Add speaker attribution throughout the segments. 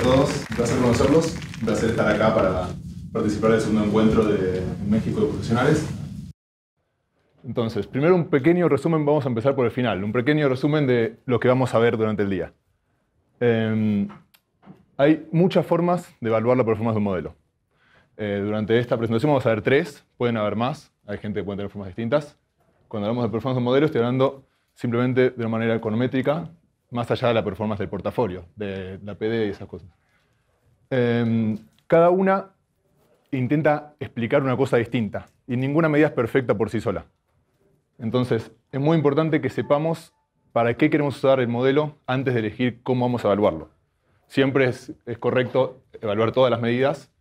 Speaker 1: todos, un placer conocerlos, un placer estar acá para participar del segundo encuentro de México de profesionales. Entonces, primero un pequeño resumen, vamos a empezar por el final, un pequeño resumen de lo que vamos a ver durante el día. Hay muchas formas de evaluar la performance de un modelo. Durante esta presentación vamos a ver 3, pueden haber más, hay gente que puede tener formas distintas. Cuando hablamos de performance de un modelo, estoy hablando simplemente de una manera econométrica, más allá de la performance del portafolio, de la PD y esas cosas. Cada una intenta explicar una cosa distinta y ninguna medida es perfecta por sí sola. Entonces, es muy importante que sepamos para qué queremos usar el modelo antes de elegir cómo vamos a evaluarlo. Siempre es correcto evaluar todas las medidas,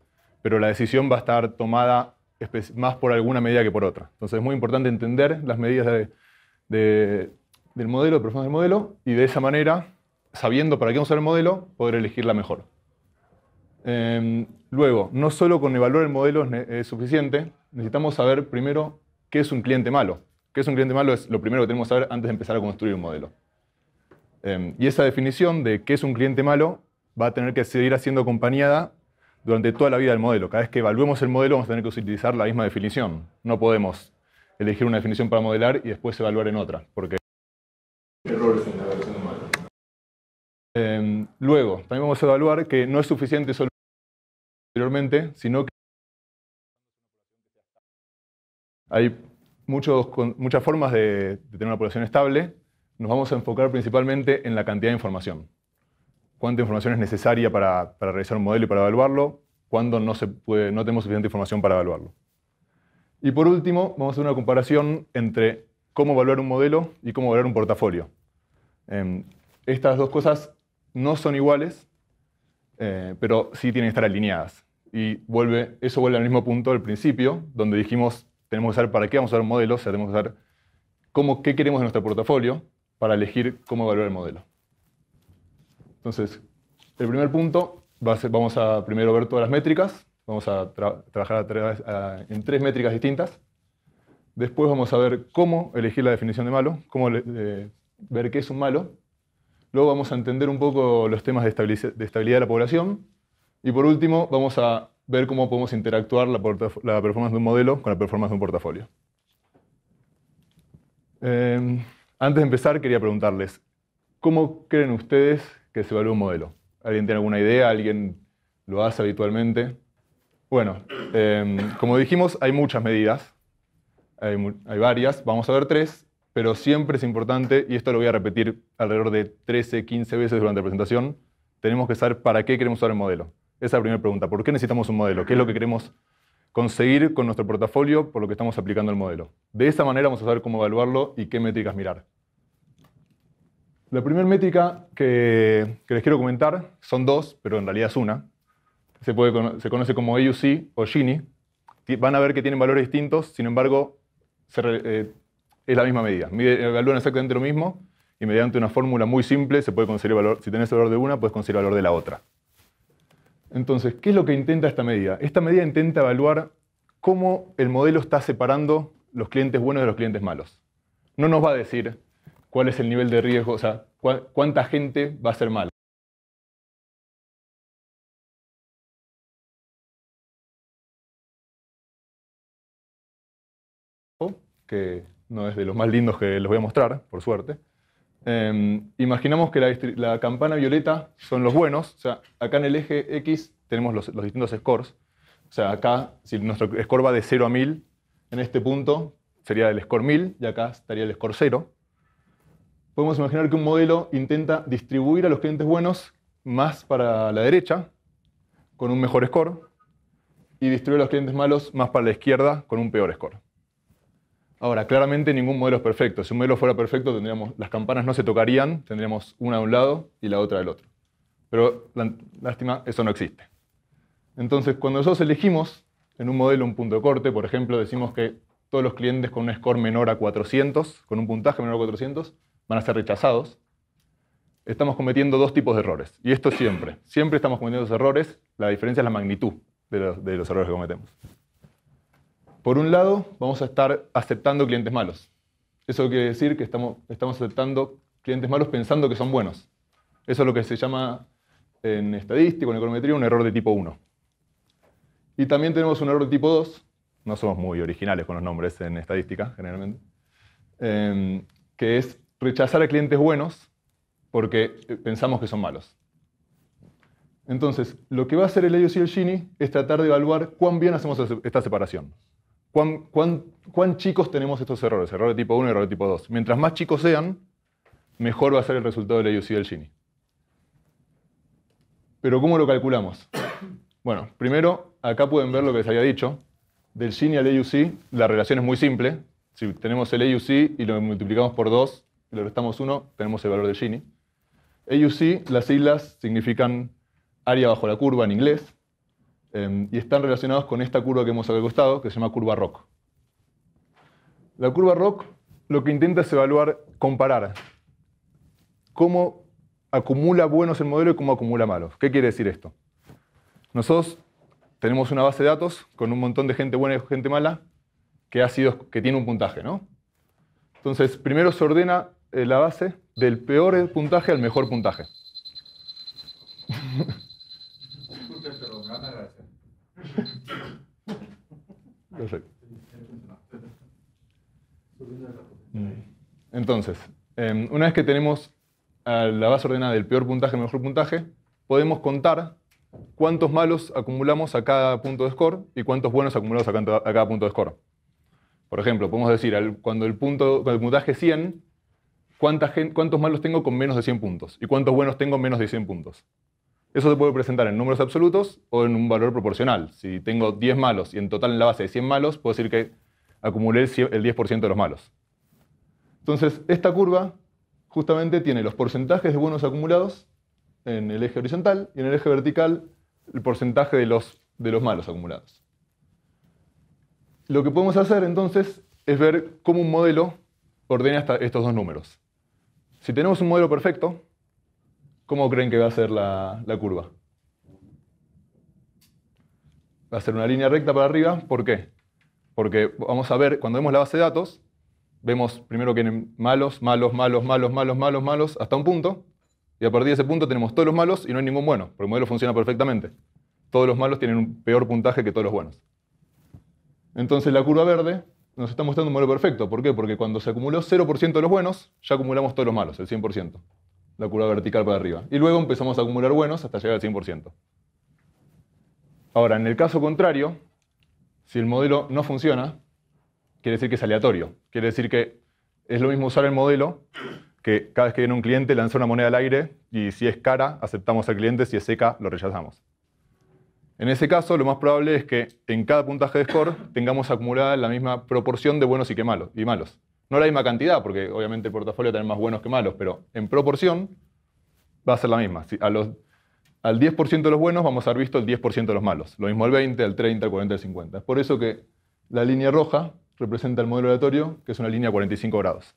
Speaker 1: pero la decisión va a estar tomada más por alguna medida que por otra. Entonces, es muy importante entender las medidas del modelo, de performance del modelo, y de esa manera, sabiendo para qué vamos a usar el modelo, poder elegir la mejor. Luego, no solo con evaluar el modelo es suficiente, necesitamos saber primero qué es un cliente malo. ¿Qué es un cliente malo? Es lo primero que tenemos que saber antes de empezar a construir un modelo. Y esa definición de qué es un cliente malo va a tener que seguir siendo acompañada durante toda la vida del modelo. Cada vez que evaluemos el modelo vamos a tener que utilizar la misma definición. No podemos elegir una definición para modelar y después evaluar en otra, porque hay errores en la evaluación del modelo. Luego, también vamos a evaluar que no es suficiente solo anteriormente, sino que hay muchas formas de tener una población estable. Nos vamos a enfocar principalmente en la cantidad de información. Cuánta información es necesaria para realizar un modelo y para evaluarlo, cuándo no tenemos suficiente información para evaluarlo. Y por último, vamos a hacer una comparación entre cómo evaluar un modelo y cómo evaluar un portafolio. Estas dos cosas no son iguales, pero sí tienen que estar alineadas. Y eso vuelve al mismo punto del principio, donde dijimos tenemos que saber para qué vamos a usar un modelo, o sea, tenemos que saber qué queremos de nuestro portafolio para elegir cómo evaluar el modelo. Entonces, el primer punto vamos a primero ver todas las métricas. Vamos a trabajar en 3 métricas distintas. Después vamos a ver cómo elegir la definición de malo, cómo ver qué es un malo. Luego vamos a entender un poco los temas de estabilidad de la población. Y por último, vamos a ver cómo podemos interactuar la performance de un modelo con la performance de un portafolio. Antes de empezar, quería preguntarles, ¿cómo creen ustedes que se evalúa un modelo? ¿Alguien tiene alguna idea? ¿Alguien lo hace habitualmente? Bueno, como dijimos, hay muchas medidas. Hay varias. Vamos a ver 3, pero siempre es importante, y esto lo voy a repetir alrededor de 13, 15 veces durante la presentación, tenemos que saber para qué queremos usar el modelo. Esa es la primera pregunta. ¿Por qué necesitamos un modelo? ¿Qué es lo que queremos conseguir con nuestro portafolio por lo que estamos aplicando el modelo? De esa manera vamos a saber cómo evaluarlo y qué métricas mirar. La primera métrica que les quiero comentar son 2, pero en realidad es una. Se conoce como AUC o Gini. Van a ver que tienen valores distintos, sin embargo, es la misma medida. Evalúan exactamente lo mismo y mediante una fórmula muy simple se puede conseguir el valor. Si tenés el valor de una, puedes conseguir el valor de la otra. Entonces, ¿qué es lo que intenta esta medida? Esta medida intenta evaluar cómo el modelo está separando los clientes buenos de los clientes malos. No nos va a decir cuál es el nivel de riesgo, o sea, cuánta gente va a ser mala. Que no es de los más lindos que les voy a mostrar, por suerte. Imaginamos que la campana violeta son los buenos, o sea, acá en el eje X tenemos los distintos scores. O sea, acá, si nuestro score va de 0 a 1000, en este punto sería el score 1000 y acá estaría el score 0. Podemos imaginar que un modelo intenta distribuir a los clientes buenos más para la derecha, con un mejor score, y distribuir a los clientes malos más para la izquierda, con un peor score. Ahora, claramente ningún modelo es perfecto. Si un modelo fuera perfecto, las campanas no se tocarían, tendríamos una de un lado y la otra del otro. Pero, lástima, eso no existe. Entonces, cuando nosotros elegimos en un modelo un punto de corte, por ejemplo, decimos que todos los clientes con un score menor a 400, con un puntaje menor a 400, van a ser rechazados. Estamos cometiendo 2 tipos de errores. Y esto siempre. Siempre estamos cometiendo esos errores. La diferencia es la magnitud de los errores que cometemos. Por un lado, vamos a estar aceptando clientes malos. Eso quiere decir que estamos aceptando clientes malos pensando que son buenos. Eso es lo que se llama en estadística, en econometría, un error de tipo 1. Y también tenemos un error de tipo 2, no somos muy originales con los nombres en estadística, generalmente, que es rechazar a clientes buenos porque pensamos que son malos. Entonces, lo que va a hacer el AUC y el Gini es tratar de evaluar cuán bien hacemos esta separación. Cuán chicos tenemos estos errores, error de tipo 1 y error de tipo 2. Mientras más chicos sean, mejor va a ser el resultado del AUC y del Gini. Pero ¿cómo lo calculamos? Bueno, primero, acá pueden ver lo que les había dicho. Del Gini al AUC, la relación es muy simple. Si tenemos el AUC y lo multiplicamos por 2 y le restamos 1, tenemos el valor del Gini. AUC, las siglas significan área bajo la curva en inglés, y están relacionados con esta curva que hemos acá al costado, que se llama curva ROC. La curva ROC lo que intenta es evaluar, comparar cómo acumula buenos el modelo y cómo acumula malos. ¿Qué quiere decir esto? Nosotros tenemos una base de datos con un montón de gente buena y gente mala que tiene un puntaje, ¿no? Entonces, primero se ordena la base del peor puntaje al mejor puntaje. Perfecto. Entonces, una vez que tenemos la base ordenada del peor puntaje al mejor puntaje, podemos contar cuántos malos acumulamos a cada punto de score y cuántos buenos acumulamos a cada punto de score. Por ejemplo, podemos decir, cuando el puntaje es 100, ¿cuántos malos tengo con menos de 100 puntos? ¿Y cuántos buenos tengo menos de 100 puntos? Eso se puede presentar en números absolutos o en un valor proporcional. Si tengo 10 malos y en total en la base de 100 malos, puedo decir que acumulé el 10% de los malos. Entonces, esta curva justamente tiene los porcentajes de buenos acumulados en el eje horizontal y en el eje vertical el porcentaje de los malos acumulados. Lo que podemos hacer entonces es ver cómo un modelo ordena estos dos números. Si tenemos un modelo perfecto, ¿cómo creen que va a ser la curva? Va a ser una línea recta para arriba. ¿Por qué? Porque vamos a ver, cuando vemos la base de datos, vemos primero que tienen malos, malos, malos, malos, malos, malos, malos, hasta un punto. Y a partir de ese punto tenemos todos los malos y no hay ningún bueno, porque el modelo funciona perfectamente. Todos los malos tienen un peor puntaje que todos los buenos. Entonces la curva verde nos está mostrando un modelo perfecto. ¿Por qué? Porque cuando se acumuló 0% de los buenos, ya acumulamos todos los malos, el 100%. La curva vertical para arriba. Y luego empezamos a acumular buenos hasta llegar al 100%. Ahora, en el caso contrario, si el modelo no funciona, quiere decir que es aleatorio. Quiere decir que es lo mismo usar el modelo que cada vez que viene un cliente lanza una moneda al aire y si es cara, aceptamos al cliente, si es seca, lo rechazamos. En ese caso, lo más probable es que en cada puntaje de score tengamos acumulada la misma proporción de buenos y malos. No la misma cantidad, porque obviamente el portafolio tiene más buenos que malos, pero en proporción va a ser la misma. Al 10% de los buenos vamos a haber visto el 10% de los malos. Lo mismo al 20, al 30, al 40, al 50. Es por eso que la línea roja representa el modelo aleatorio, que es una línea a 45 grados.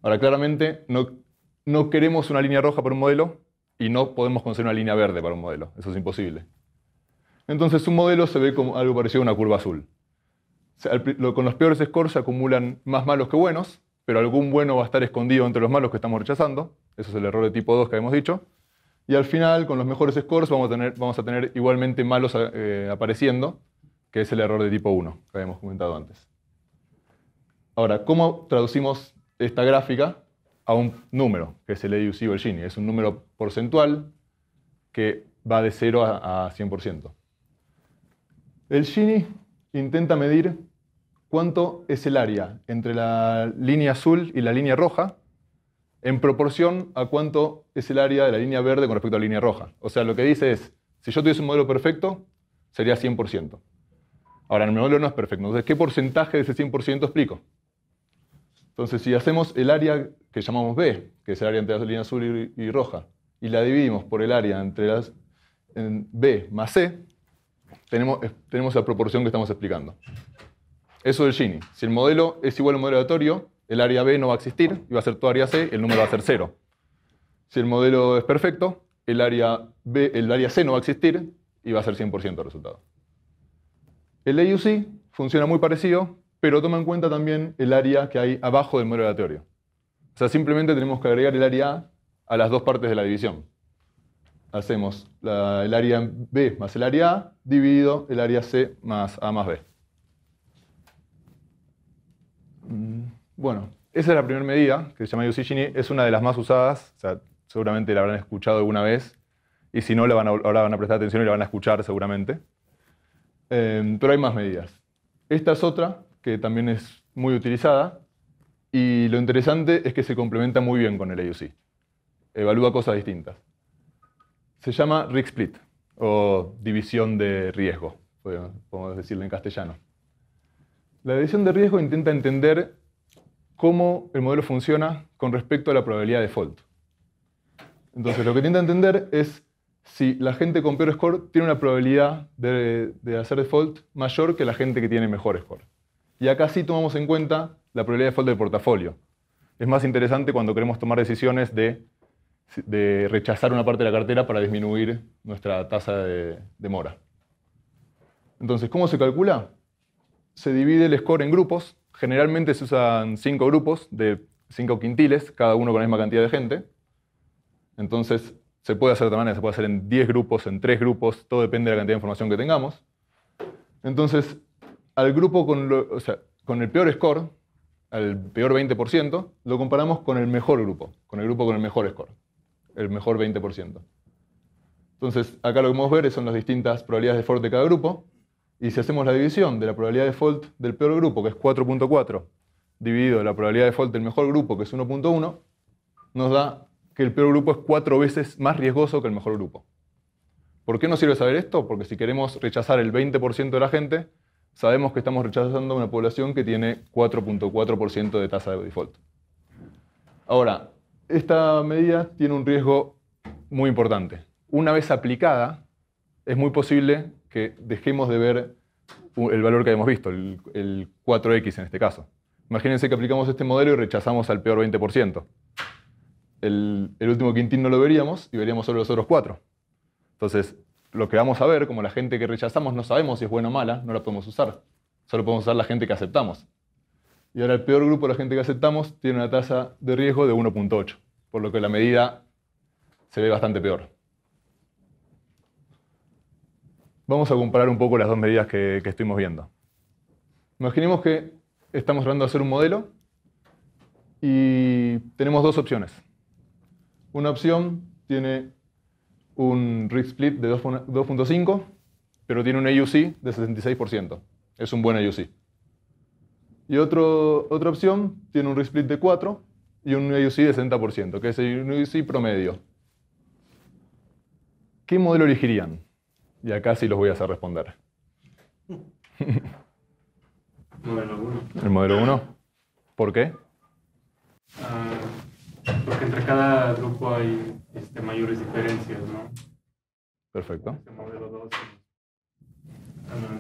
Speaker 1: Ahora, claramente, no queremos una línea roja para un modelo y no podemos conseguir una línea verde para un modelo. Eso es imposible. Entonces, un modelo se ve como algo parecido a una curva azul. Con los peores scores se acumulan más malos que buenos, pero algún bueno va a estar escondido entre los malos que estamos rechazando. Eso es el error de tipo 2 que habíamos dicho. Y al final, con los mejores scores, vamos a tener igualmente malos apareciendo, que es el error de tipo 1 que habíamos comentado antes. Ahora, ¿cómo traducimos esta gráfica a un número, que es el AUC o el Gini? Es un número porcentual que va de 0 a 100%. El Gini intenta medir cuánto es el área entre la línea azul y la línea roja en proporción a cuánto es el área de la línea verde con respecto a la línea roja. O sea, lo que dice es, si yo tuviese un modelo perfecto, sería 100%. Ahora, el modelo no es perfecto. Entonces, ¿qué porcentaje de ese 100% explico? Entonces, si hacemos el área que llamamos B, que es el área entre la línea azul y roja, y la dividimos por el área entre B más C, tenemos la proporción que estamos explicando. Eso es el Gini. Si el modelo es igual a un modelo aleatorio, el área B no va a existir, y va a ser toda área C, y el número va a ser 0. Si el modelo es perfecto, el área C no va a existir, y va a ser 100% el resultado. El AUC funciona muy parecido, pero toma en cuenta también el área que hay abajo del modelo aleatorio. O sea, simplemente tenemos que agregar el área A las dos partes de la división. hacemos el área B más el área A dividido el área C más A más B. Bueno, esa es la primera medida, que se llama UC-Gini, es una de las más usadas, o sea, seguramente la habrán escuchado alguna vez, y si no, ahora van a prestar atención y la van a escuchar seguramente. Pero hay más medidas. Esta es otra, que también es muy utilizada, y lo interesante es que se complementa muy bien con el AUC. Evalúa cosas distintas. Se llama Risk Split, o división de riesgo, podemos decirlo en castellano. La división de riesgo intenta entender cómo el modelo funciona con respecto a la probabilidad de default. Entonces, lo que intenta entender es si la gente con peor score tiene una probabilidad de hacer default mayor que la gente que tiene mejor score. Y acá sí tomamos en cuenta la probabilidad de default del portafolio. Es más interesante cuando queremos tomar decisiones de rechazar una parte de la cartera para disminuir nuestra tasa de mora. Entonces, ¿cómo se calcula? Se divide el score en grupos. Generalmente se usan 5 grupos de 5 quintiles, cada uno con la misma cantidad de gente. Entonces, se puede hacer de otra manera, se puede hacer en 10 grupos, en 3 grupos, todo depende de la cantidad de información que tengamos. Entonces, al grupo con el peor score, al peor 20%, lo comparamos con el mejor grupo, con el grupo con el mejor score, el mejor 20%. Entonces, acá lo que podemos ver son las distintas probabilidades de default de cada grupo, y si hacemos la división de la probabilidad de default del peor grupo, que es 4.4, dividido la probabilidad de default del mejor grupo, que es 1.1, nos da que el peor grupo es 4 veces más riesgoso que el mejor grupo. ¿Por qué nos sirve saber esto? Porque si queremos rechazar el 20% de la gente, sabemos que estamos rechazando a una población que tiene 4.4% de tasa de default. Ahora, esta medida tiene un riesgo muy importante. Una vez aplicada, es muy posible que dejemos de ver el valor que habíamos visto, el 4x en este caso. Imagínense que aplicamos este modelo y rechazamos al peor 20%. El último quintil no lo veríamos y veríamos solo los otros 4. Entonces, lo que vamos a ver, como la gente que rechazamos no sabemos si es buena o mala, no la podemos usar. Solo podemos usar la gente que aceptamos. Y ahora el peor grupo de la gente que aceptamos tiene una tasa de riesgo de 1.8, por lo que la medida se ve bastante peor. Vamos a comparar un poco las dos medidas que estuvimos viendo. Imaginemos que estamos tratando de hacer un modelo y tenemos dos opciones. Una opción tiene un risk split de 2.5, pero tiene un AUC de 66%. Es un buen AUC. Y otra opción tiene un risk split de 4 y un AUC de 60%, que es un AUC promedio. ¿Qué modelo elegirían? Y acá sí los voy a hacer responder.
Speaker 2: Modelo 1.
Speaker 1: ¿El modelo 1? ¿Por qué?
Speaker 2: Porque entre cada grupo hay mayores diferencias, ¿no?
Speaker 1: Perfecto.
Speaker 2: Este modelo 2,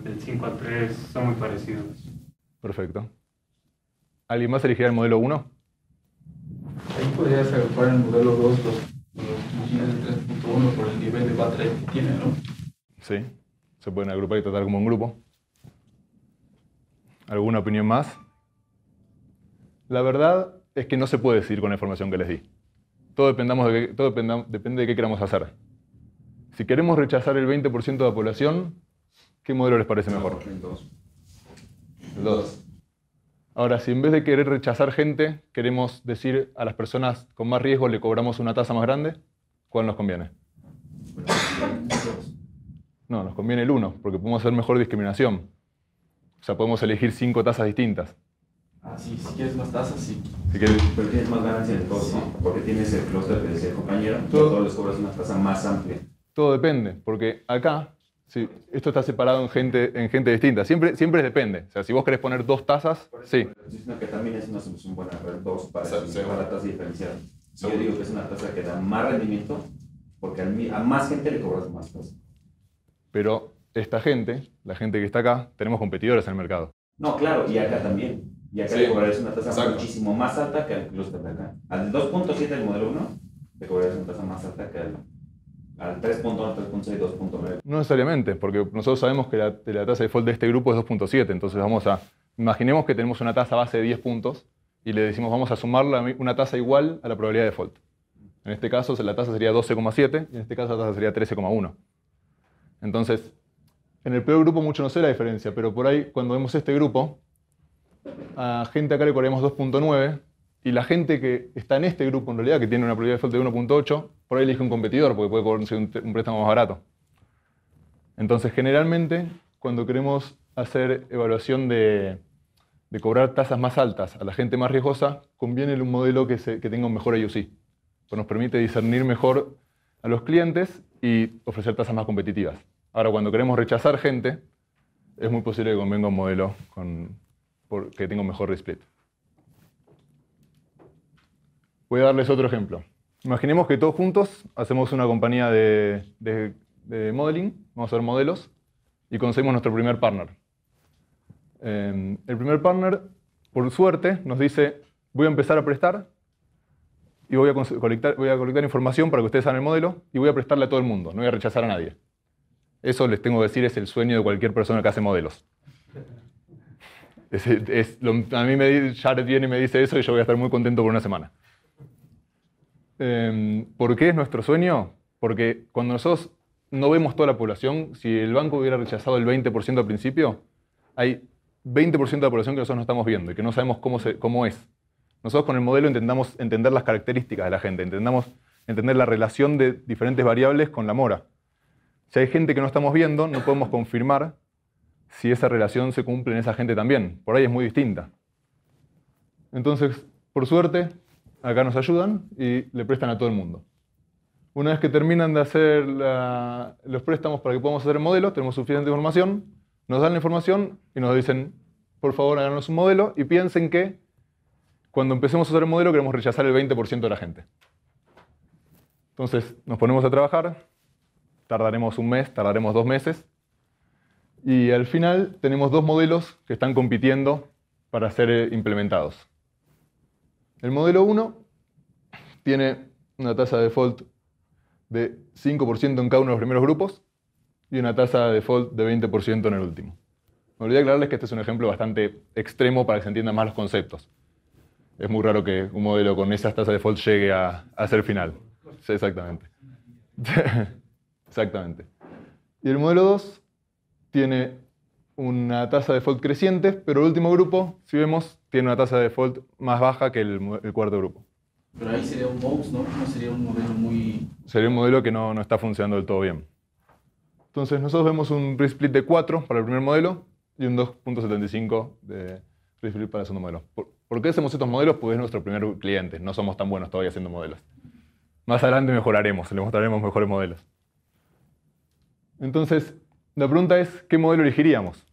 Speaker 2: del 5 al 3, son muy parecidos.
Speaker 1: Perfecto. ¿Alguien más elegiría el modelo 1?
Speaker 3: Ahí podrías agrupar el modelo 2 los marginales de 3.1 por el nivel de battery que tiene, ¿no?
Speaker 1: Sí, se pueden agrupar y tratar como un grupo. ¿Alguna opinión más? La verdad es que no se puede decidir con la información que les di. Todo depende de qué queramos hacer. Si queremos rechazar el 20% de la población, ¿qué modelo les parece mejor?
Speaker 3: El 2.
Speaker 1: El 2. Ahora, si en vez de querer rechazar gente, queremos decir a las personas con más riesgo le cobramos una tasa más grande, ¿cuál nos conviene? No, nos conviene el 1, porque podemos hacer mejor discriminación. O sea, podemos elegir 5 tasas distintas.
Speaker 3: Ah, sí, si quieres más tasas, sí.
Speaker 1: Si quieres,
Speaker 4: Pero tienes más ganancia en todo, ¿no? Porque tienes el clúster que decía el compañero, y a todos les cobras una tasa más amplia.
Speaker 1: todo depende, porque acá, sí, esto está separado en gente distinta. Siempre depende. O sea, si vos querés poner 2 tasas, sí.
Speaker 4: Sino que también es una solución buena, ver 2 para
Speaker 1: Seguro.
Speaker 4: la tasa diferencial. Yo digo que es una tasa que da más rendimiento, porque a más gente le cobras más tasa.
Speaker 1: Pero esta gente, la gente que está acá, tenemos competidores en el mercado.
Speaker 4: No, claro, y acá también. Y acá
Speaker 1: Sí,
Speaker 4: le cobrarás una tasa
Speaker 1: exacto.
Speaker 4: muchísimo más alta que al clúster de acá. Al 2.7 del modelo 1, le cobrarás una tasa más alta que al 3.1, 3.6, 2.9.
Speaker 1: No necesariamente, porque nosotros sabemos que la tasa de default de este grupo es 2.7. Entonces imaginemos que tenemos una tasa base de 10 puntos y le decimos vamos a sumarle una tasa igual a la probabilidad de default. En este caso la tasa sería 12,7 y en este caso la tasa sería 13,1. Entonces, en el peor grupo mucho no sé la diferencia, pero por ahí cuando vemos este grupo, a gente acá le cobramos 2,9 y la gente que está en este grupo en realidad, que tiene una probabilidad de default de 1,8, por ahí elige un competidor porque puede conseguir un préstamo más barato. Entonces, generalmente, cuando queremos hacer evaluación de cobrar tasas más altas a la gente más riesgosa, conviene un modelo que tenga un mejor AUC. Pues nos permite discernir mejor a los clientes y ofrecer tasas más competitivas. Ahora, cuando queremos rechazar gente, es muy posible que convenga un modelo que tenga un mejor risk split. Voy a darles otro ejemplo. Imaginemos que todos juntos hacemos una compañía de modeling, vamos a ver modelos, y conseguimos nuestro primer partner. El primer partner, por suerte, nos dice, voy a empezar a prestar y voy a colectar información para que ustedes hagan el modelo y voy a prestarle a todo el mundo, no voy a rechazar a nadie. Eso les tengo que decir es el sueño de cualquier persona que hace modelos. A mí Jared viene y me dice eso y yo voy a estar muy contento por una semana. ¿Por qué es nuestro sueño? Porque cuando nosotros no vemos toda la población, si el banco hubiera rechazado el 20% al principio, hay 20% de la población que nosotros no estamos viendo y que no sabemos cómo es. Nosotros con el modelo intentamos entender las características de la gente, intentamos entender la relación de diferentes variables con la mora. Si hay gente que no estamos viendo, no podemos confirmar si esa relación se cumple en esa gente también. Por ahí es muy distinta. Entonces, por suerte, acá nos ayudan y le prestan a todo el mundo. Una vez que terminan de hacer los préstamos para que podamos hacer el modelo, tenemos suficiente información, nos dan la información y nos dicen, por favor, háganos un modelo y piensen que cuando empecemos a hacer el modelo queremos rechazar el 20% de la gente. Entonces, nos ponemos a trabajar, tardaremos un mes, tardaremos 2 meses, y al final tenemos 2 modelos que están compitiendo para ser implementados. El modelo 1 tiene una tasa de default de 5% en cada uno de los primeros grupos y una tasa de default de 20% en el último. Me olvidé aclararles que este es un ejemplo bastante extremo para que se entiendan más los conceptos. Es muy raro que un modelo con esas tasas de default llegue a ser final. Sí, exactamente. Exactamente. Y el modelo 2 tiene una tasa de default creciente, pero el último grupo, si vemos, tiene una tasa de default más baja que el cuarto grupo.
Speaker 3: Pero ahí sería un box, ¿no? No sería un modelo muy...
Speaker 1: Sería un modelo que no está funcionando del todo bien. Entonces nosotros vemos un risk split de 4 para el primer modelo y un 2,75 de risk split para el segundo modelo. ¿Por qué hacemos estos modelos? Porque es nuestro primer cliente, no somos tan buenos todavía haciendo modelos. Más adelante mejoraremos, le mostraremos mejores modelos. Entonces, la pregunta es, ¿qué modelo elegiríamos?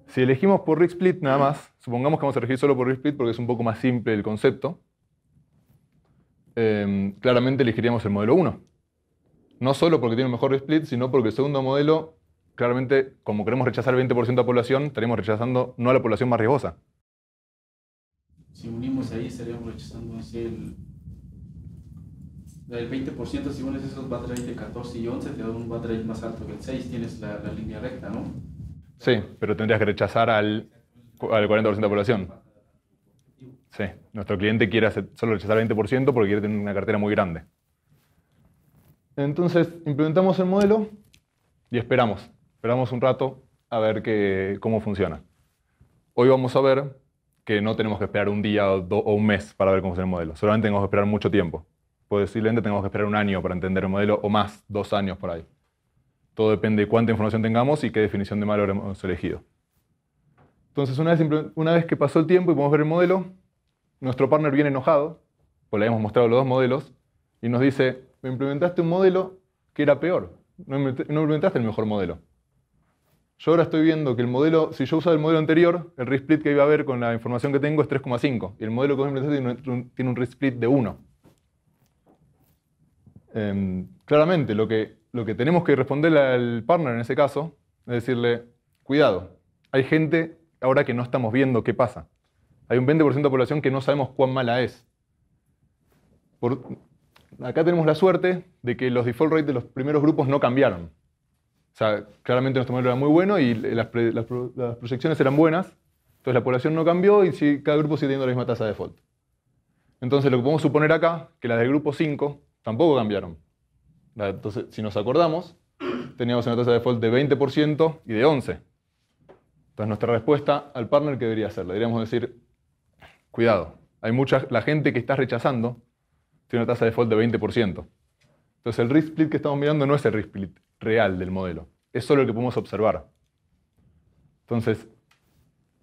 Speaker 1: Si elegimos por risk split nada más, supongamos que vamos a elegir solo por risk split porque es un poco más simple el concepto, claramente elegiríamos el modelo 1. No solo porque tiene un mejor risk split, sino porque el segundo modelo, claramente, como queremos rechazar el 20% de la población, estaríamos rechazando no a la población más riesgosa.
Speaker 3: Si unimos ahí, estaríamos rechazando así el 20%, si unes esos va a traer de 14 y 11, te da un va a traer más alto que el 6, tienes la línea recta, ¿no?
Speaker 1: Sí, pero tendrías que rechazar al 40% de la población. Sí, nuestro cliente quiere solo rechazar el 20% porque quiere tener una cartera muy grande. Entonces, implementamos el modelo y esperamos un rato a ver cómo funciona. Hoy vamos a ver que no tenemos que esperar un día o un mes para ver cómo funciona el modelo. Solamente tenemos que esperar mucho tiempo. Posiblemente tenemos que esperar 1 año para entender el modelo o más, 2 años por ahí. Todo depende de cuánta información tengamos y qué definición de malware hemos elegido. Entonces, una vez que pasó el tiempo y podemos ver el modelo, nuestro partner viene enojado, pues le habíamos mostrado los 2 modelos, y nos dice, me implementaste un modelo que era peor, no implementaste el mejor modelo. Yo ahora estoy viendo que el modelo, si yo usaba el modelo anterior, el risk split que iba a haber con la información que tengo es 3,5, y el modelo que vos implementaste tiene un risk split de 1. Claramente, lo que tenemos que responderle al partner en ese caso es decirle, cuidado, hay gente ahora que no estamos viendo qué pasa. Hay un 20% de la población que no sabemos cuán mala es. Acá tenemos la suerte de que los default rates de los primeros grupos no cambiaron. O sea, claramente nuestro modelo era muy bueno y las proyecciones eran buenas, entonces la población no cambió y cada grupo sigue teniendo la misma tasa de default. Entonces lo que podemos suponer acá, que las del grupo 5 tampoco cambiaron. Entonces, si nos acordamos, teníamos una tasa de default de 20% y de 11%. Entonces nuestra respuesta al partner, ¿qué debería ser? Le deberíamos decir, cuidado, la gente que estás rechazando tiene una tasa de default de 20%. Entonces el risk split que estamos mirando no es el risk split real del modelo, es solo el que podemos observar. Entonces,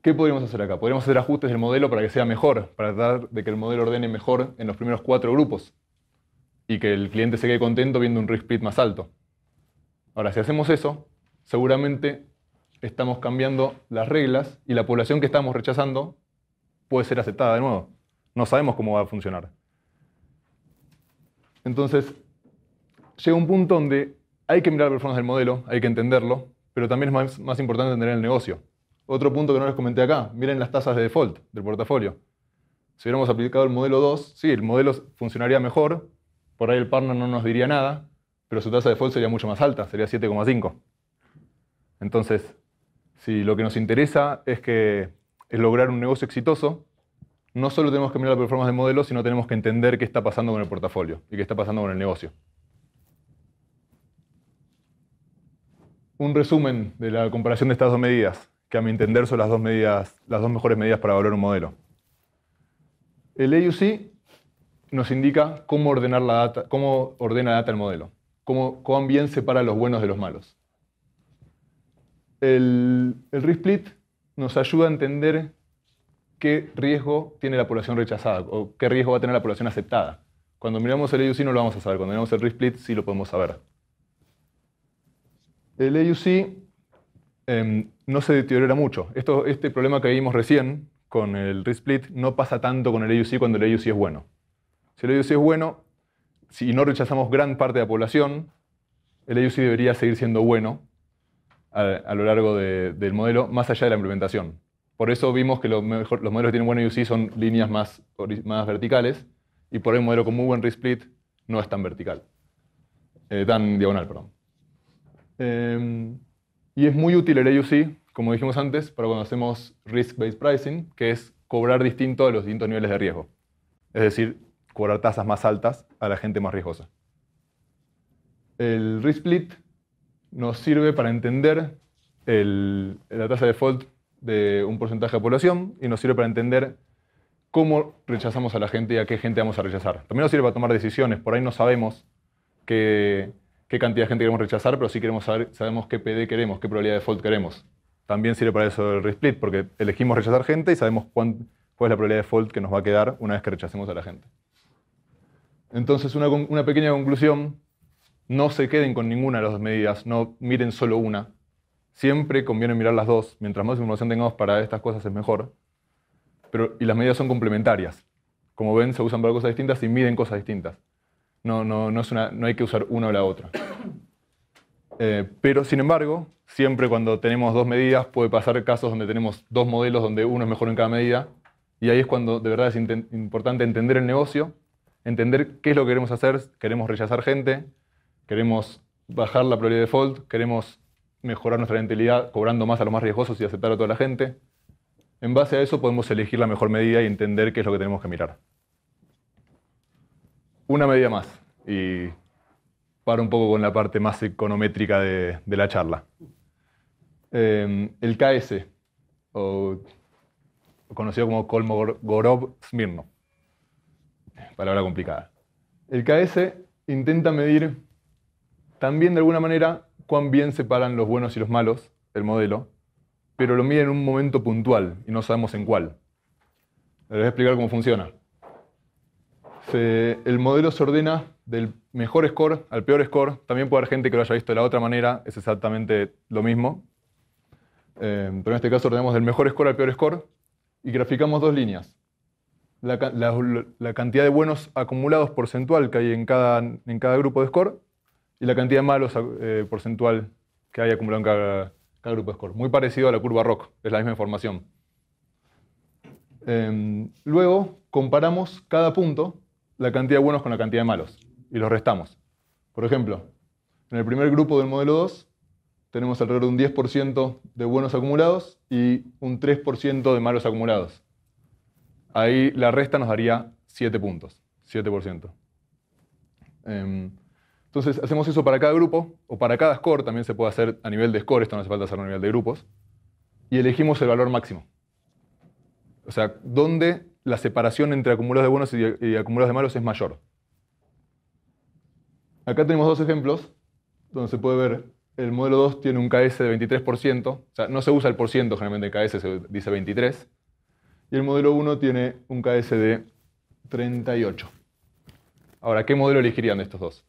Speaker 1: ¿qué podríamos hacer acá? Podríamos hacer ajustes del modelo para que sea mejor, para tratar de que el modelo ordene mejor en los primeros 4 grupos y que el cliente se quede contento viendo un risk split más alto. Ahora, si hacemos eso, seguramente estamos cambiando las reglas y la población que estamos rechazando puede ser aceptada de nuevo. No sabemos cómo va a funcionar. Entonces, llega un punto donde hay que mirar la performance del modelo, hay que entenderlo, pero también es más importante entender el negocio. Otro punto que no les comenté acá, miren las tasas de default del portafolio. Si hubiéramos aplicado el modelo 2, sí, el modelo funcionaría mejor, por ahí el partner no nos diría nada, pero su tasa de default sería mucho más alta, sería 7,5. Entonces, si lo que nos interesa es lograr un negocio exitoso, no solo tenemos que mirar la performance del modelo, sino tenemos que entender qué está pasando con el portafolio y qué está pasando con el negocio. Un resumen de la comparación de estas dos medidas, que a mi entender son las dos mejores medidas para evaluar un modelo. El AUC nos indica cómo ordenar la data, cómo ordena la data el modelo, cuán bien separa los buenos de los malos. El risk split nos ayuda a entender qué riesgo tiene la población rechazada o qué riesgo va a tener la población aceptada. Cuando miramos el AUC no lo vamos a saber, cuando miramos el risk split sí lo podemos saber. El AUC no se deteriora mucho. Este problema que vimos recién con el risk split no pasa tanto con el AUC cuando el AUC es bueno. Si el AUC es bueno, si no rechazamos gran parte de la población, el AUC debería seguir siendo bueno a lo largo del modelo, más allá de la implementación. Por eso vimos que los modelos que tienen buen AUC son líneas más verticales, y por ahí un modelo con muy buen risk split no es tan vertical. Tan diagonal, perdón. Y es muy útil el AUC, como dijimos antes, para cuando hacemos risk-based pricing, que es cobrar distinto a los distintos niveles de riesgo. Es decir, cobrar tasas más altas a la gente más riesgosa. El risk split nos sirve para entender la tasa de default de un porcentaje de la población y nos sirve para entender cómo rechazamos a la gente y a qué gente vamos a rechazar. También nos sirve para tomar decisiones. Por ahí no sabemos qué cantidad de gente queremos rechazar, pero sí sabemos qué PD queremos, qué probabilidad de default queremos. También sirve para eso el risk split, porque elegimos rechazar gente y sabemos cuál es la probabilidad de default que nos va a quedar una vez que rechacemos a la gente. Entonces, una pequeña conclusión: no se queden con ninguna de las dos medidas, no miren solo una. Siempre conviene mirar las dos. Mientras más información tengamos para estas cosas es mejor. Y las medidas son complementarias. Como ven, se usan para cosas distintas y miden cosas distintas. No hay que usar una o la otra. Pero, sin embargo, siempre cuando tenemos dos medidas puede pasar casos donde tenemos dos modelos donde uno es mejor en cada medida. Y ahí es cuando de verdad es importante entender el negocio, entender qué es lo que queremos hacer. Queremos rechazar gente, queremos bajar la probabilidad de default, queremos mejorar nuestra rentabilidad cobrando más a los más riesgosos y aceptar a toda la gente. En base a eso podemos elegir la mejor medida y entender qué es lo que tenemos que mirar. Una medida más, y paro un poco con la parte más econométrica de la charla. El KS, o conocido como Kolmogorov-Smirnov. Palabra complicada. El KS intenta medir también de alguna manera cuán bien separan los buenos y los malos del modelo, pero lo mide en un momento puntual y no sabemos en cuál. Les voy a explicar cómo funciona. El modelo se ordena del mejor score al peor score. También puede haber gente que lo haya visto de la otra manera, es exactamente lo mismo. Pero en este caso ordenamos del mejor score al peor score y graficamos dos líneas. La cantidad de buenos acumulados porcentual que hay en cada grupo de score y la cantidad de malos porcentual que hay acumulado en cada grupo de score. Muy parecido a la curva ROC, es la misma información. Luego comparamos cada punto, la cantidad de buenos con la cantidad de malos, y los restamos. Por ejemplo, en el primer grupo del modelo 2 tenemos alrededor de un 10% de buenos acumulados y un 3% de malos acumulados. Ahí la resta nos daría 7 puntos, 7%. Entonces hacemos eso para cada grupo, o para cada score, también se puede hacer a nivel de score, esto no hace falta hacerlo a nivel de grupos, y elegimos el valor máximo. O sea, dónde la separación entre acumulados de buenos y acumulados de malos es mayor. Acá tenemos dos ejemplos, donde se puede ver, el modelo 2 tiene un KS de 23%, o sea, no se usa el porciento, generalmente en KS se dice 23, y el modelo 1 tiene un KS de 38. Ahora, ¿qué modelo elegirían de estos dos?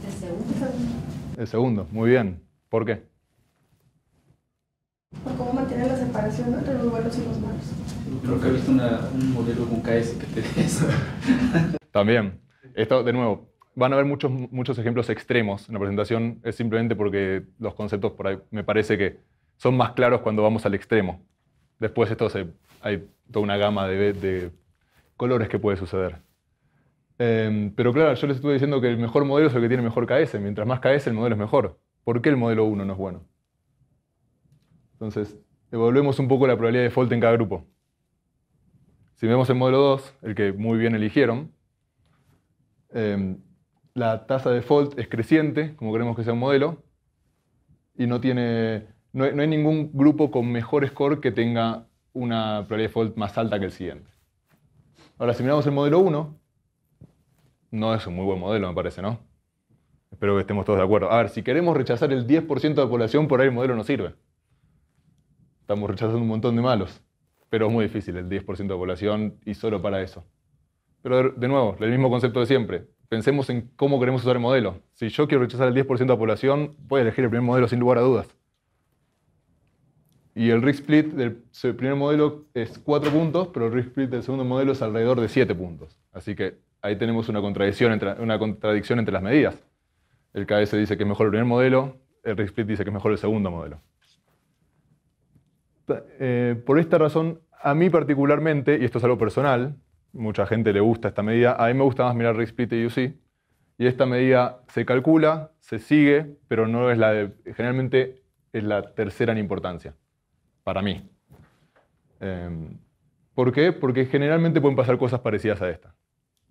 Speaker 5: El segundo.
Speaker 1: El segundo, muy bien. ¿Por qué?
Speaker 6: Por cómo mantiene la separación entre los buenos y los malos.
Speaker 3: Creo que he visto un modelo con KS que te dé eso.
Speaker 1: También. Esto, de nuevo, van a haber muchos ejemplos extremos en la presentación. Es simplemente porque los conceptos por ahí me parece que son más claros cuando vamos al extremo. Después hay toda una gama de colores que puede suceder. Pero claro, yo les estuve diciendo que el mejor modelo es el que tiene mejor KS. Mientras más KS, el modelo es mejor. ¿Por qué el modelo 1 no es bueno? Entonces, evaluemos un poco la probabilidad de default en cada grupo. Si vemos el modelo 2, el que muy bien eligieron, la tasa de default es creciente, como queremos que sea un modelo, y no hay ningún grupo con mejor score que tenga una probabilidad de default más alta que el siguiente. Ahora, si miramos el modelo 1, no es un muy buen modelo, me parece, ¿no? Espero que estemos todos de acuerdo. A ver, si queremos rechazar el 10% de la población, por ahí el modelo no sirve. Estamos rechazando un montón de malos. Pero es muy difícil el 10% de la población y solo para eso. Pero de nuevo, el mismo concepto de siempre. Pensemos en cómo queremos usar el modelo. Si yo quiero rechazar el 10% de la población, voy a elegir el primer modelo sin lugar a dudas. Y el risk split del primer modelo es 4 puntos, pero el risk split del segundo modelo es alrededor de 7 puntos. Así que ahí tenemos una contradicción entre las medidas. El KS dice que es mejor el primer modelo, el risk split dice que es mejor el segundo modelo. Por esta razón, a mí particularmente, y esto es algo personal, mucha gente le gusta esta medida, a mí me gusta más mirar risk split y UC, y esta medida se calcula, se sigue, pero no es generalmente es la tercera en importancia, para mí. ¿Por qué? Porque generalmente pueden pasar cosas parecidas a esta.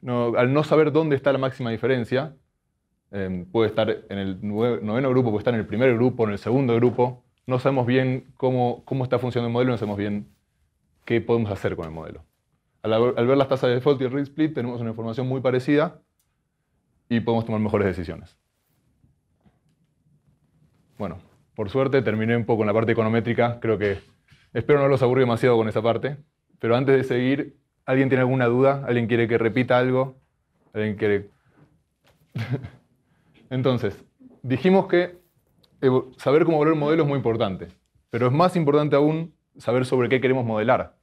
Speaker 1: Al no saber dónde está la máxima diferencia, puede estar en el noveno grupo, puede estar en el primer grupo, en el segundo grupo. No sabemos bien cómo está funcionando el modelo, no sabemos bien qué podemos hacer con el modelo. Al ver las tasas de default y el risk split, tenemos una información muy parecida y podemos tomar mejores decisiones. Bueno, por suerte terminé un poco en la parte econométrica. Espero no los aburrí demasiado con esa parte. Pero antes de seguir, ¿alguien tiene alguna duda? ¿Alguien quiere que repita algo? ¿Alguien quiere...? Entonces, dijimos que saber cómo evaluar un modelo es muy importante, pero es más importante aún saber sobre qué queremos modelar.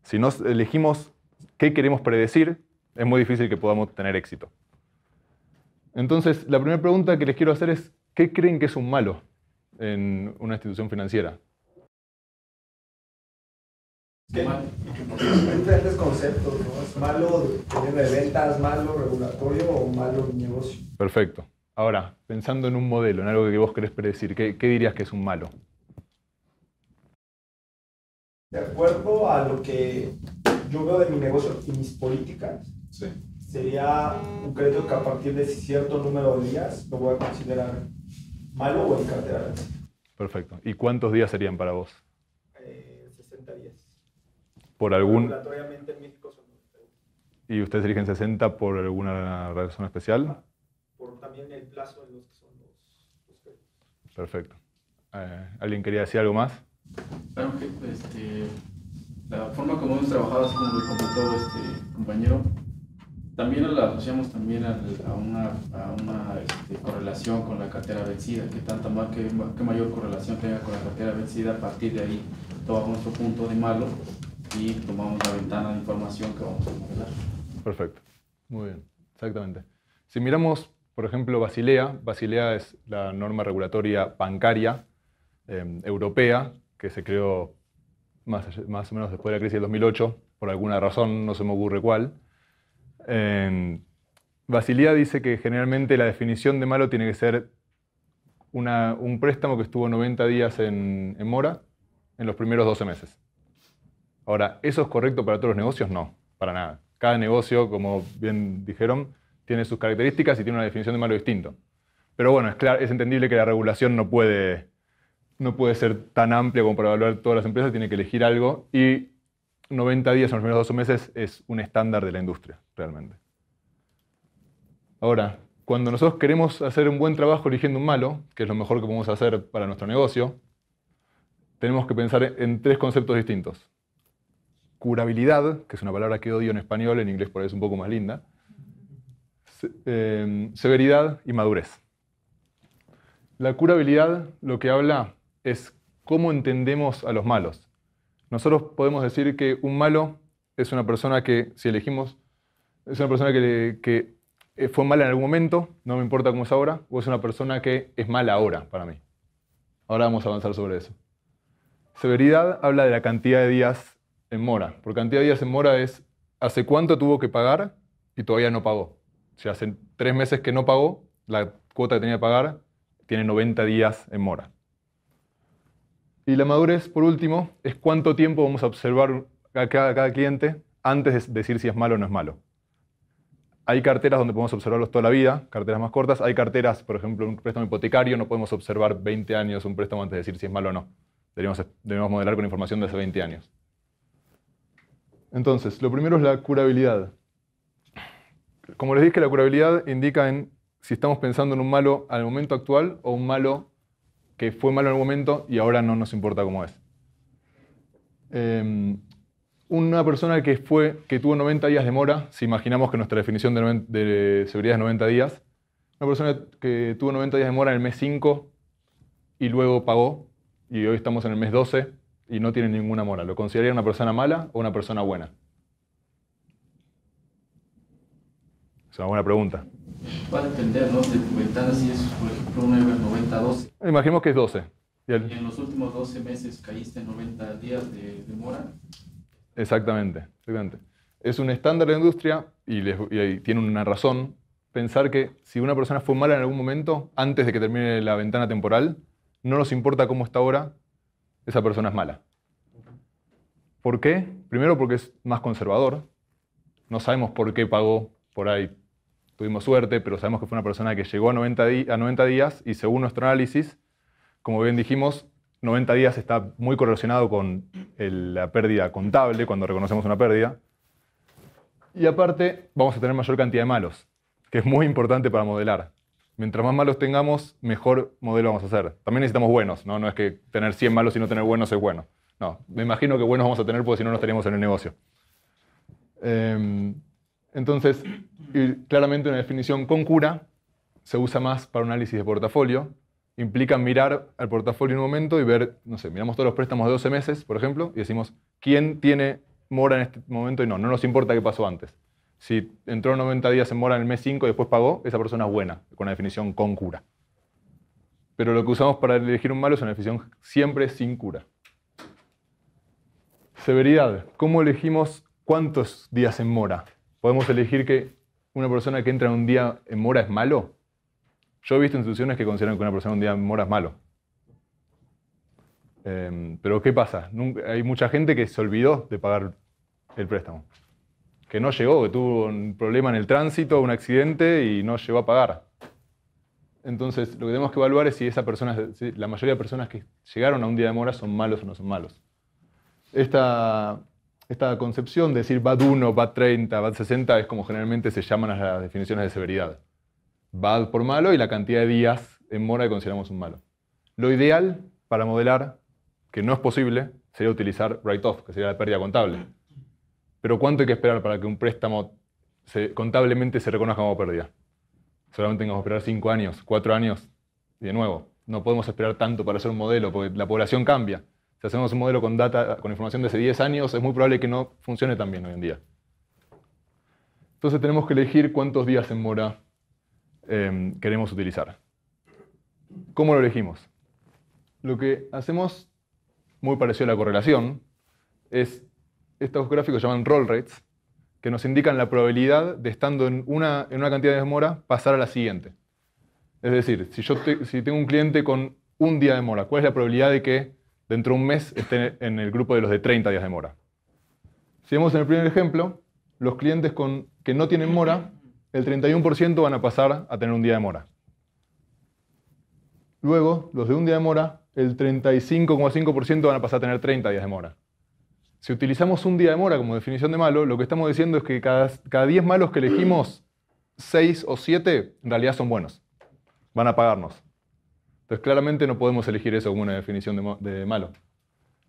Speaker 1: Si no elegimos qué queremos predecir, es muy difícil que podamos tener éxito. Entonces, la primera pregunta que les quiero hacer es, ¿qué creen que es un malo en una institución financiera?
Speaker 7: Hay diferentes conceptos, ¿no? ¿Es malo teniendo de ventas, malo regulatorio o malo negocio?
Speaker 1: Perfecto. Ahora, pensando en un modelo, en algo que vos querés predecir, ¿qué dirías que es un malo?
Speaker 7: De acuerdo a lo que yo veo de mi negocio y mis políticas,
Speaker 1: Sí.
Speaker 7: sería un crédito que a partir de cierto número de días lo voy a considerar malo o en cartera vencida.
Speaker 1: Perfecto. ¿Y cuántos días serían para vos?
Speaker 7: 60 días.
Speaker 1: ¿Por algún...?
Speaker 7: Regulatoriamente en México son 90 días.
Speaker 1: ¿Y ustedes eligen 60 por alguna razón especial?
Speaker 7: Por también el plazo en los que son los créditos.
Speaker 1: Perfecto. ¿Alguien quería decir algo más?
Speaker 3: Claro que la forma como hemos trabajado, así como lo comentó este compañero, también la asociamos también a una correlación con la cartera vencida, que mayor correlación tenga con la cartera vencida. A partir de ahí tomamos nuestro punto de malo y tomamos la ventana de información que vamos a modelar.
Speaker 1: Perfecto. Muy bien. Exactamente. Si miramos, por ejemplo, Basilea es la norma regulatoria bancaria europea, que se creó más o menos después de la crisis del 2008, por alguna razón, no se me ocurre cuál. Basilea dice que generalmente la definición de malo tiene que ser un préstamo que estuvo 90 días en mora en los primeros 12 meses. Ahora, ¿eso es correcto para todos los negocios? No, para nada. Cada negocio, como bien dijeron, tiene sus características y tiene una definición de malo distinto. Pero bueno, es entendible que la regulación no puede ser tan amplia como para evaluar todas las empresas, tiene que elegir algo y 90 días en los primeros 12 meses es un estándar de la industria, realmente. Ahora, cuando nosotros queremos hacer un buen trabajo eligiendo un malo, que es lo mejor que podemos hacer para nuestro negocio, tenemos que pensar en 3 conceptos distintos. Curabilidad, que es una palabra que odio en español, en inglés por ahí es un poco más linda. Severidad y madurez. La curabilidad lo que habla es cómo entendemos a los malos. Nosotros podemos decir que un malo es una persona que, si elegimos, es una persona que fue mala en algún momento, no me importa cómo es ahora, o es una persona que es mala ahora para mí. Ahora vamos a avanzar sobre eso. Severidad habla de la cantidad de días en mora. Por cantidad de días en mora es hace cuánto tuvo que pagar y todavía no pagó. Si hace 3 meses que no pagó, la cuota que tenía que pagar tiene 90 días en mora. Y la madurez, por último, es cuánto tiempo vamos a observar a cada cliente antes de decir si es malo o no es malo. Hay carteras donde podemos observarlos toda la vida, carteras más cortas. Hay carteras, por ejemplo, un préstamo hipotecario, no podemos observar 20 años un préstamo antes de decir si es malo o no. Debemos modelar con información de hace 20 años. Entonces, lo primero es la curabilidad. Como les dije, la curabilidad indica en si estamos pensando en un malo al momento actual o un malo que fue malo en el momento y ahora no nos importa cómo es. Una persona que tuvo 90 días de mora, si imaginamos que nuestra definición de severidad es 90 días, una persona que tuvo 90 días de mora en el mes 5 y luego pagó, y hoy estamos en el mes 12 y no tiene ninguna mora, ¿lo consideraría una persona mala o una persona buena? Es una buena pregunta.
Speaker 3: Va a depender, ¿no?, de tu ventana, si es, por ejemplo, una 90-12.
Speaker 1: Imaginemos que es 12.
Speaker 3: Y en los últimos 12 meses caíste en 90 días de mora.
Speaker 1: Exactamente. Es un estándar de la industria y tiene una razón pensar que si una persona fue mala en algún momento, antes de que termine la ventana temporal, no nos importa cómo está ahora, esa persona es mala. ¿Por qué? Primero porque es más conservador. No sabemos por qué pagó por ahí. Tuvimos suerte, pero sabemos que fue una persona que llegó a 90 días y según nuestro análisis, como bien dijimos, 90 días está muy correlacionado con la pérdida contable, cuando reconocemos una pérdida. Y aparte, vamos a tener mayor cantidad de malos, que es muy importante para modelar. Mientras más malos tengamos, mejor modelo vamos a hacer. También necesitamos buenos, ¿no? No es que tener 100 malos y no tener buenos es bueno. No, me imagino que buenos vamos a tener porque si no, no estaríamos en el negocio. Entonces, claramente una definición con cura se usa más para un análisis de portafolio. Implica mirar al portafolio en un momento y ver, no sé, miramos todos los préstamos de 12 meses, por ejemplo, y decimos, ¿quién tiene mora en este momento? Y no nos importa qué pasó antes. Si entró 90 días en mora en el mes 5 y después pagó, esa persona es buena, con la definición con cura. Pero lo que usamos para elegir un malo es una definición siempre sin cura. Severidad. ¿Cómo elegimos cuántos días en mora? ¿Podemos elegir que una persona que entra un día en mora es malo? Yo he visto instituciones que consideran que una persona un día en mora es malo. Pero ¿qué pasa? Hay mucha gente que se olvidó de pagar el préstamo. Que no llegó, que tuvo un problema en el tránsito, un accidente y no llegó a pagar. Entonces, lo que tenemos que evaluar es si la mayoría de personas que llegaron a un día de mora son malos o no son malos. Esta concepción de decir bad 1, bad 30, bad 60 es como generalmente se llaman a las definiciones de severidad. Bad por malo y la cantidad de días en mora que consideramos un malo. Lo ideal para modelar, que no es posible, sería utilizar write-off, que sería la pérdida contable. Pero ¿cuánto hay que esperar para que un préstamo contablemente se reconozca como pérdida? Solamente tenemos que esperar 5 años, 4 años, y de nuevo, no podemos esperar tanto para hacer un modelo, porque la población cambia. Si hacemos un modelo con información de hace 10 años, es muy probable que no funcione tan bien hoy en día. Entonces tenemos que elegir cuántos días en mora queremos utilizar. ¿Cómo lo elegimos? Lo que hacemos, muy parecido a la correlación, es estos gráficos se llaman roll rates, que nos indican la probabilidad de, estando en una cantidad de mora, pasar a la siguiente. Es decir, si tengo un cliente con un día de mora, ¿cuál es la probabilidad de que dentro de un mes esté en el grupo de los de 30 días de mora? Si vemos en el primer ejemplo, los clientes que no tienen mora, el 31% van a pasar a tener un día de mora. Luego, los de un día de mora, el 35,5% van a pasar a tener 30 días de mora. Si utilizamos un día de mora como definición de malo, lo que estamos diciendo es que cada 10 malos que elegimos, 6 o 7 en realidad son buenos. Van a pagarnos. Entonces claramente no podemos elegir eso como una definición de malo.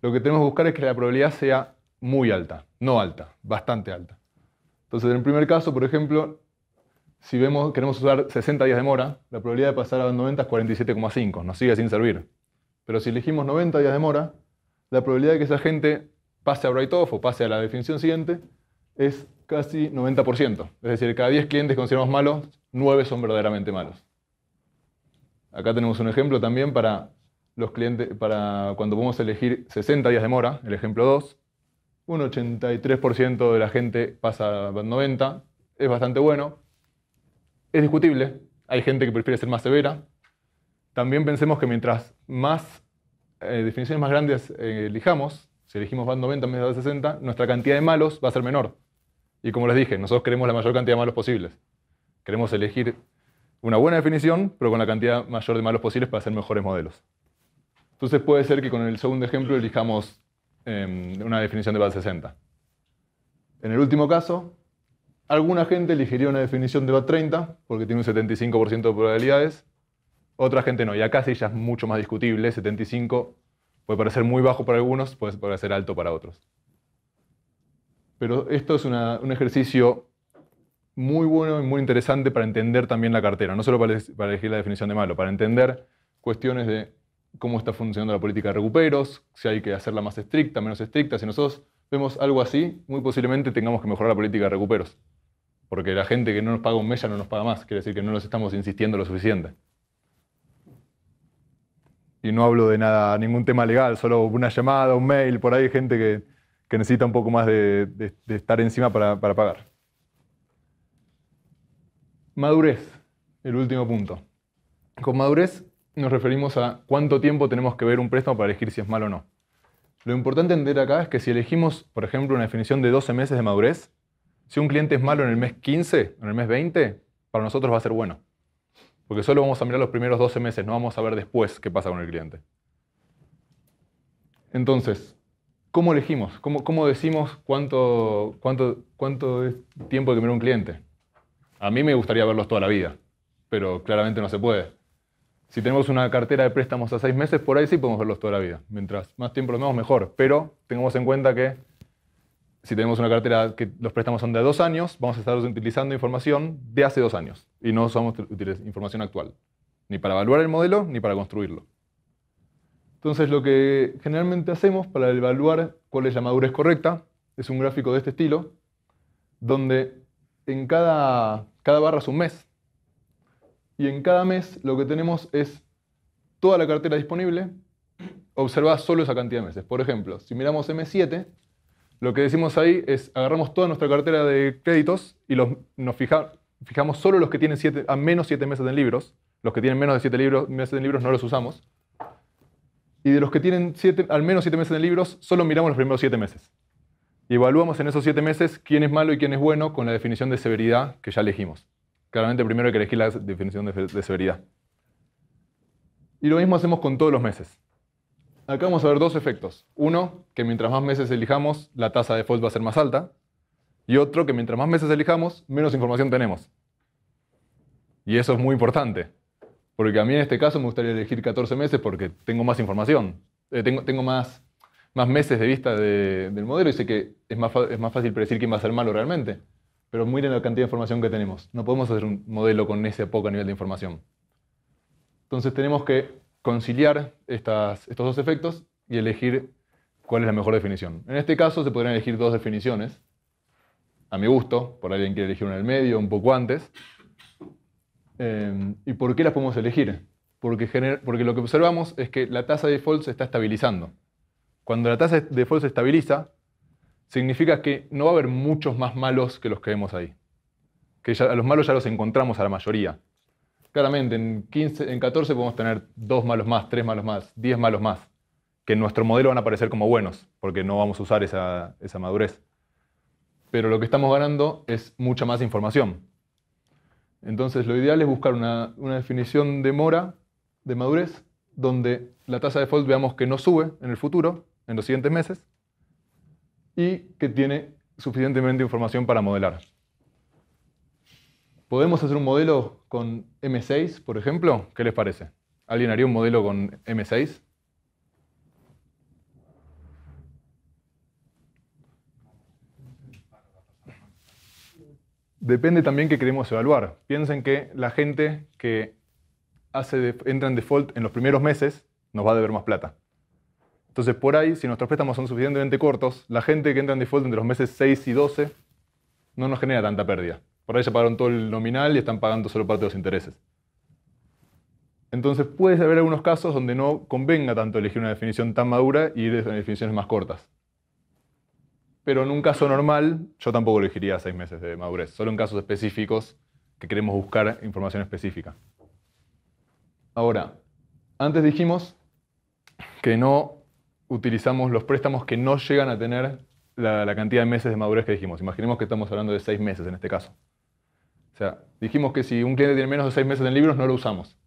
Speaker 1: Lo que tenemos que buscar es que la probabilidad sea muy alta, no alta, bastante alta. Entonces en el primer caso, por ejemplo, si queremos usar 60 días de mora, la probabilidad de pasar a 90 es 47,5, nos sigue sin servir. Pero si elegimos 90 días de mora, la probabilidad de que esa gente pase a write-off o pase a la definición siguiente es casi 90%. Es decir, cada 10 clientes que consideramos malos, 9 son verdaderamente malos. Acá tenemos un ejemplo también para los clientes, para cuando podemos elegir 60 días de mora, el ejemplo 2. Un 83% de la gente pasa a 90, es bastante bueno. Es discutible, hay gente que prefiere ser más severa. También pensemos que mientras más definiciones más grandes elijamos, si elegimos band 90 en vez de band 60, nuestra cantidad de malos va a ser menor. Y como les dije, nosotros queremos la mayor cantidad de malos posibles. Queremos elegir una buena definición, pero con la cantidad mayor de malos posibles para hacer mejores modelos. Entonces puede ser que con el segundo ejemplo elijamos una definición de band 60. En el último caso, alguna gente elegiría una definición de band 30, porque tiene un 75% de probabilidades. Otra gente no, y acá sí ya es mucho más discutible. 75 puede parecer muy bajo para algunos, puede parecer alto para otros. Pero esto es un ejercicio muy bueno y muy interesante para entender también la cartera. No solo para elegir la definición de malo, para entender cuestiones de cómo está funcionando la política de recuperos, si hay que hacerla más estricta, menos estricta. Si nosotros vemos algo así, muy posiblemente tengamos que mejorar la política de recuperos. Porque la gente que no nos paga un mes ya no nos paga más. Quiere decir que no nos estamos insistiendo lo suficiente. Y no hablo de nada, ningún tema legal, solo una llamada, un mail, por ahí hay gente que necesita un poco más de estar encima para pagar. Madurez, el último punto. Con madurez nos referimos a cuánto tiempo tenemos que ver un préstamo para elegir si es malo o no. Lo importante entender acá es que si elegimos, por ejemplo, una definición de 12 meses de madurez, si un cliente es malo en el mes 15 o en el mes 20, para nosotros va a ser bueno. Porque solo vamos a mirar los primeros 12 meses, no vamos a ver después qué pasa con el cliente. Entonces, ¿cómo elegimos? ¿Cómo decimos cuánto es tiempo de que mirar un cliente? A mí me gustaría verlos toda la vida, pero claramente no se puede. Si tenemos una cartera de préstamos a 6 meses, por ahí sí podemos verlos toda la vida. Mientras más tiempo los vemos, mejor. Pero tengamos en cuenta que si tenemos una cartera que los préstamos son de 2 años, vamos a estar utilizando información de hace 2 años. Y no usamos información actual. Ni para evaluar el modelo, ni para construirlo. Entonces lo que generalmente hacemos para evaluar cuál es la madurez correcta es un gráfico de este estilo, donde en cada barra es un mes. Y en cada mes lo que tenemos es toda la cartera disponible, observar solo esa cantidad de meses. Por ejemplo, si miramos M7, lo que decimos ahí es agarramos toda nuestra cartera de créditos y nos fijamos solo los que tienen a menos 7 meses en libros. Los que tienen menos de 7 meses en libros no los usamos. Y de los que tienen al menos 7 meses en libros, solo miramos los primeros 7 meses. Y evaluamos en esos 7 meses quién es malo y quién es bueno con la definición de severidad que ya elegimos. Claramente primero hay que elegir la definición de severidad. Y lo mismo hacemos con todos los meses. Acá vamos a ver 2 efectos. Uno, que mientras más meses elijamos, la tasa de default va a ser más alta. Y otro, que mientras más meses elijamos, menos información tenemos. Y eso es muy importante. Porque a mí en este caso me gustaría elegir 14 meses porque tengo más información. Tengo más meses de vista del modelo y sé que es más fácil predecir quién va a ser malo realmente. Pero miren la cantidad de información que tenemos. No podemos hacer un modelo con ese poco nivel de información. Entonces tenemos que conciliar estos 2 efectos y elegir cuál es la mejor definición. En este caso se podrían elegir 2 definiciones, a mi gusto, por alguien quiere elegir una en el medio, un poco antes. ¿Y por qué las podemos elegir? Porque lo que observamos es que la tasa de default se está estabilizando. Cuando la tasa de default se estabiliza, significa que no va a haber muchos más malos que los que vemos ahí. Que a los malos ya los encontramos a la mayoría. Claramente, en 14 podemos tener 2 malos más, 3 malos más, 10 malos más, que en nuestro modelo van a aparecer como buenos, porque no vamos a usar esa madurez. pero lo que estamos ganando es mucha más información. Entonces lo ideal es buscar una definición de mora, de madurez, donde la tasa de default veamos que no sube en el futuro, en los siguientes meses, y que tiene suficientemente información para modelar. ¿Podemos hacer un modelo con M6, por ejemplo? ¿Qué les parece? ¿Alguien haría un modelo con M6? Depende también qué queremos evaluar. Piensen que la gente que entra en default en los primeros meses nos va a deber más plata. Entonces, por ahí, si nuestros préstamos son suficientemente cortos, la gente que entra en default entre los meses 6 y 12 no nos genera tanta pérdida. Por ahí ya pagaron todo el nominal y están pagando solo parte de los intereses. Entonces, puede haber algunos casos donde no convenga tanto elegir una definición tan madura y ir a definiciones más cortas. Pero en un caso normal, yo tampoco elegiría 6 meses de madurez, solo en casos específicos que queremos buscar información específica. Ahora, antes dijimos que no utilizamos los préstamos que no llegan a tener la cantidad de meses de madurez que dijimos. Imaginemos que estamos hablando de 6 meses en este caso. O sea, dijimos que si un cliente tiene menos de 6 meses en libros, no lo usamos.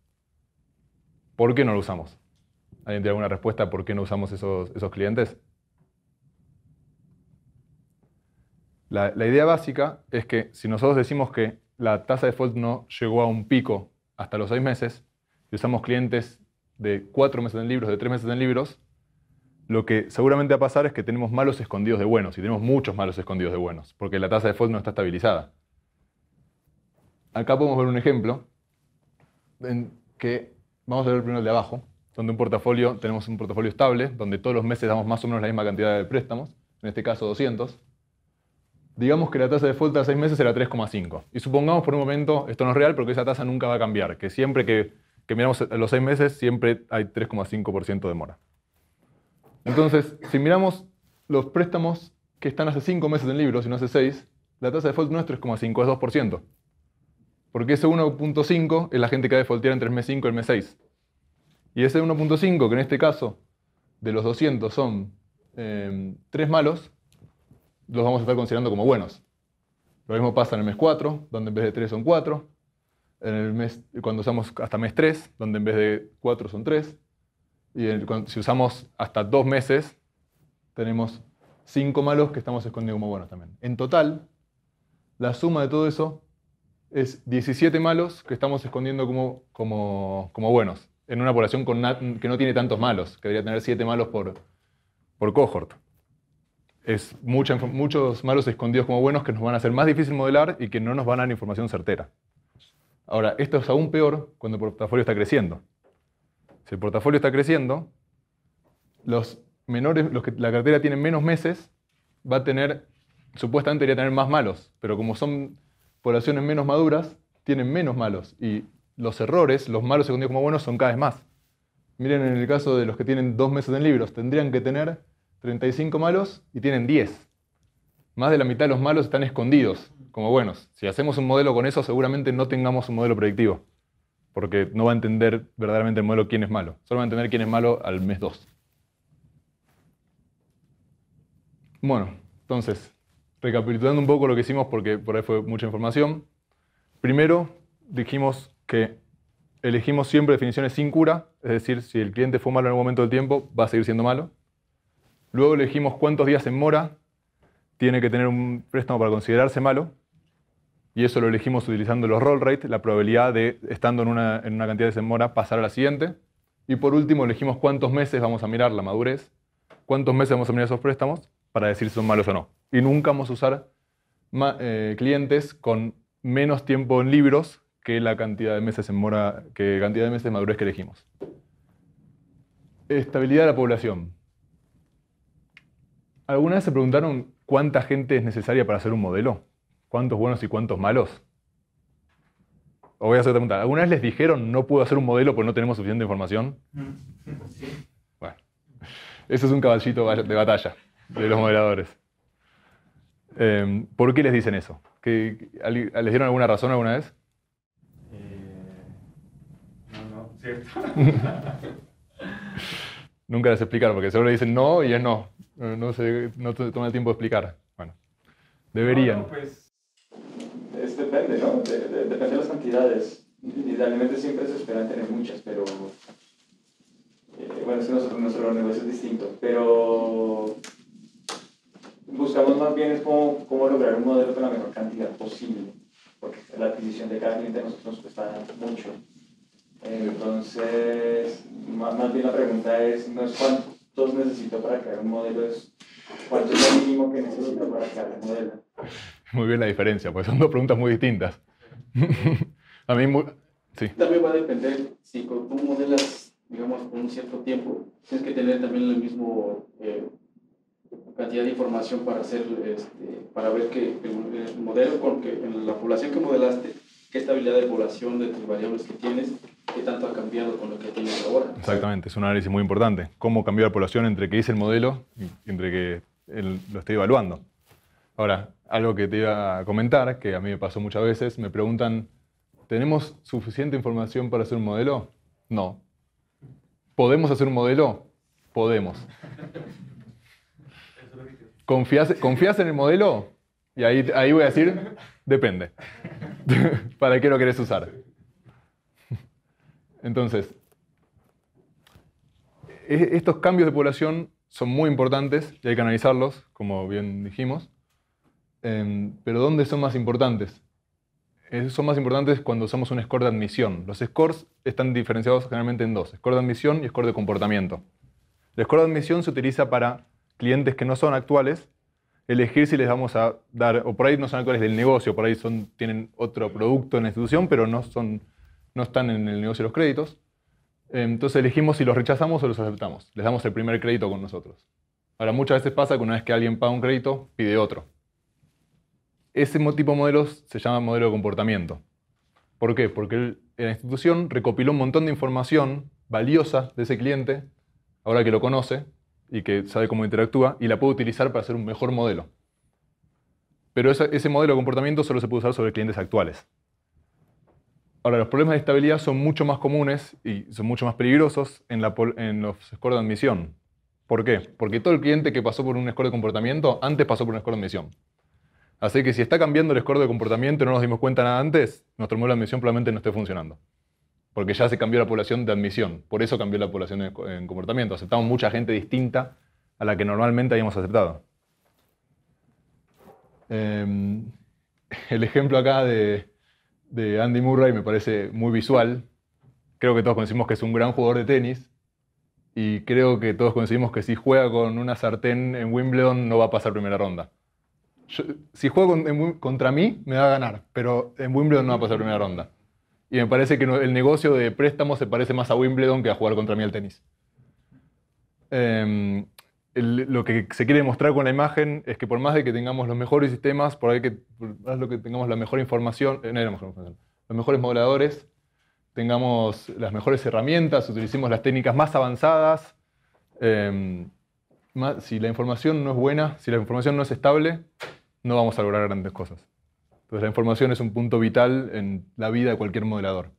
Speaker 1: ¿Por qué no lo usamos? ¿Alguien tiene alguna respuesta por qué no usamos esos clientes? La idea básica es que si nosotros decimos que la tasa de default no llegó a un pico hasta los 6 meses, y usamos clientes de 4 meses en libros, de 3 meses en libros, lo que seguramente va a pasar es que tenemos malos escondidos de buenos, y tenemos muchos malos escondidos de buenos, porque la tasa de default no está estabilizada. Acá podemos ver un ejemplo en que vamos a ver primero el de abajo, donde tenemos un portafolio estable, donde todos los meses damos más o menos la misma cantidad de préstamos, en este caso 200. Digamos que la tasa de default a 6 meses era 3,5. Y supongamos por un momento, esto no es real porque esa tasa nunca va a cambiar, que siempre que miramos los 6 meses, siempre hay 3,5% de mora. Entonces, si miramos los préstamos que están hace 5 meses en libros y no hace 6, la tasa de default no es 3,5, es 2%. Porque ese 1,5 es la gente que va a defaultear entre el mes 5 y el mes 6. Y ese 1,5, que en este caso de los 200 son 3 malos, los vamos a estar considerando como buenos. Lo mismo pasa en el mes 4, donde en vez de 3 son 4. Cuando usamos hasta mes 3, donde en vez de 4 son 3. Y si usamos hasta 2 meses, tenemos 5 malos que estamos escondiendo como buenos también. En total, la suma de todo eso es 17 malos que estamos escondiendo como buenos. En una población que no tiene tantos malos, que debería tener 7 malos por cohort. Es muchos malos escondidos como buenos que nos van a hacer más difícil modelar y que no nos van a dar información certera. Ahora, esto es aún peor cuando el portafolio está creciendo. Si el portafolio está creciendo, los que la cartera tiene menos meses, supuestamente debería tener más malos, pero como son poblaciones menos maduras, tienen menos malos. Y los errores, los malos escondidos como buenos, son cada vez más. Miren en el caso de los que tienen 2 meses en libros, tendrían que tener 35 malos y tienen 10. Más de la mitad de los malos están escondidos como buenos. Si hacemos un modelo con eso, seguramente no tengamos un modelo predictivo, porque no va a entender verdaderamente el modelo quién es malo. Solo va a entender quién es malo al mes 2. Bueno, entonces, recapitulando un poco lo que hicimos, porque por ahí fue mucha información. Primero, dijimos que elegimos siempre definiciones sin cura, es decir, si el cliente fue malo en algún momento del tiempo, va a seguir siendo malo. Luego elegimos cuántos días en mora tiene que tener un préstamo para considerarse malo, y eso lo elegimos utilizando los roll rate, la probabilidad de, estando en una cantidad de días en mora, pasar a la siguiente. Y por último elegimos cuántos meses vamos a mirar la madurez, cuántos meses vamos a mirar esos préstamos para decir si son malos o no. Y nunca vamos a usar clientes con menos tiempo en libros que la cantidad de meses en mora, que cantidad de meses de madurez que elegimos. Estabilidad de la población. ¿Alguna vez se preguntaron cuánta gente es necesaria para hacer un modelo? ¿Cuántos buenos y cuántos malos? O voy a hacer otra pregunta. ¿Alguna vez les dijeron no puedo hacer un modelo porque no tenemos suficiente información?
Speaker 2: Sí.
Speaker 1: Bueno, eso es un caballito de batalla de los modeladores. ¿Por qué les dicen eso? ¿Les dieron alguna razón alguna vez?
Speaker 2: No, cierto.
Speaker 1: Nunca les explicaron, porque solo le dicen no y es no. No se toma el tiempo de explicar. Bueno, Deberían.
Speaker 8: No, pues depende, ¿no? Depende de las cantidades. Idealmente siempre se esperan tener muchas, pero bueno, es que nuestro negocio es distinto, pero buscamos más bien es cómo lograr un modelo con la mejor cantidad posible, porque la adquisición de cada cliente a nosotros nos cuesta mucho. Entonces, más bien la pregunta no es cuántos necesito para crear un modelo, es cuánto es lo mínimo que necesito para crear un modelo.
Speaker 1: Muy bien la diferencia, porque son dos preguntas muy distintas. A mí, sí.
Speaker 3: También va a depender si tú modelas, digamos, por un cierto tiempo, tienes que tener también la misma cantidad de información para hacer, para ver que el modelo con que en la población que modelaste, qué estabilidad de población de tus variables que tienes, qué tanto ha cambiado con lo que tienes ahora.
Speaker 1: Exactamente, es un análisis muy importante. Cómo cambió la población entre que hice el modelo y entre que lo estoy evaluando. Ahora, algo que te iba a comentar, que a mí me pasó muchas veces, me preguntan, ¿tenemos suficiente información para hacer un modelo? No. ¿Podemos hacer un modelo? Podemos. ¿Confías en el modelo? Y ahí voy a decir, depende. ¿Para qué lo querés usar? Entonces, estos cambios de población son muy importantes y hay que analizarlos, como bien dijimos. Pero ¿dónde son más importantes? Son más importantes cuando usamos un score de admisión. Los scores están diferenciados generalmente en dos, score de admisión y score de comportamiento. El score de admisión se utiliza para clientes que no son actuales, elegir si les vamos a dar, o por ahí no son actuales del negocio, por ahí tienen otro producto en la institución, pero no están en el negocio de los créditos. Entonces elegimos si los rechazamos o los aceptamos. Les damos el primer crédito con nosotros. Ahora, muchas veces pasa que una vez que alguien paga un crédito, pide otro. Ese tipo de modelos se llama modelo de comportamiento. ¿Por qué? Porque la institución recopiló un montón de información valiosa de ese cliente, ahora que lo conoce y que sabe cómo interactúa, y la puede utilizar para hacer un mejor modelo. Pero ese modelo de comportamiento solo se puede usar sobre clientes actuales. Ahora, los problemas de estabilidad son mucho más comunes y son mucho más peligrosos en los scores de admisión. ¿Por qué? Porque todo el cliente que pasó por un score de comportamiento antes pasó por un score de admisión. Así que si está cambiando el score de comportamiento y no nos dimos cuenta nada antes, nuestro modelo de admisión probablemente no esté funcionando. Porque ya se cambió la población de admisión. Por eso cambió la población en comportamiento. Aceptamos mucha gente distinta a la que normalmente habíamos aceptado. El ejemplo acá de Andy Murray me parece muy visual. Creo que todos coincidimos que es un gran jugador de tenis. Y creo que todos coincidimos que si juega con una sartén en Wimbledon no va a pasar primera ronda. Si juega contra mí, me va a ganar, pero en Wimbledon no va a pasar primera ronda. Y me parece que el negocio de préstamos se parece más a Wimbledon que a jugar contra mí al tenis. Lo que se quiere demostrar con la imagen es que por más de que tengamos los mejores sistemas, por más de que tengamos la mejor información, los mejores modeladores, tengamos las mejores herramientas, utilicemos las técnicas más avanzadas, si la información no es buena, si la información no es estable, no vamos a lograr grandes cosas. Entonces la información es un punto vital en la vida de cualquier modelador.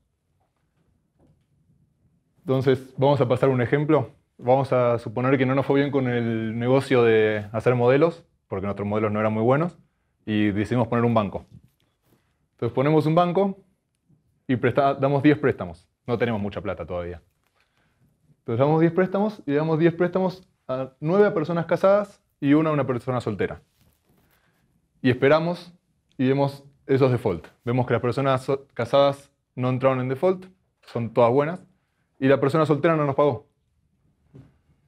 Speaker 1: Entonces vamos a pasar un ejemplo. Vamos a suponer que no nos fue bien con el negocio de hacer modelos, porque nuestros modelos no eran muy buenos, y decidimos poner un banco. Entonces ponemos un banco y damos 10 préstamos. No tenemos mucha plata todavía. Entonces damos 10 préstamos y damos 10 préstamos a 9 personas casadas y una a una persona soltera. Y esperamos y vemos esos default. Vemos que las personas casadas no entraron en default, son todas buenas, y la persona soltera no nos pagó.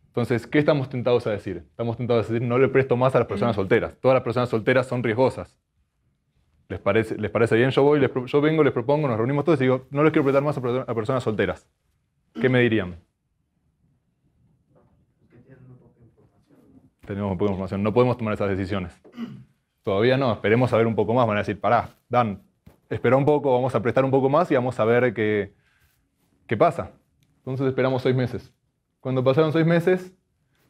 Speaker 1: Entonces, ¿qué estamos tentados a decir? Estamos tentados a decir, no le presto más a las personas solteras. Todas las personas solteras son riesgosas. ¿Les parece bien? Yo vengo, les propongo, nos reunimos todos y digo, no les quiero prestar más a personas solteras. ¿Qué me dirían? Tenemos poca información, no podemos tomar esas decisiones. Todavía no, esperemos a ver un poco más. Van a decir, pará, Dan, espera un poco, vamos a prestar un poco más y vamos a ver qué pasa. Entonces esperamos 6 meses. Cuando pasaron 6 meses,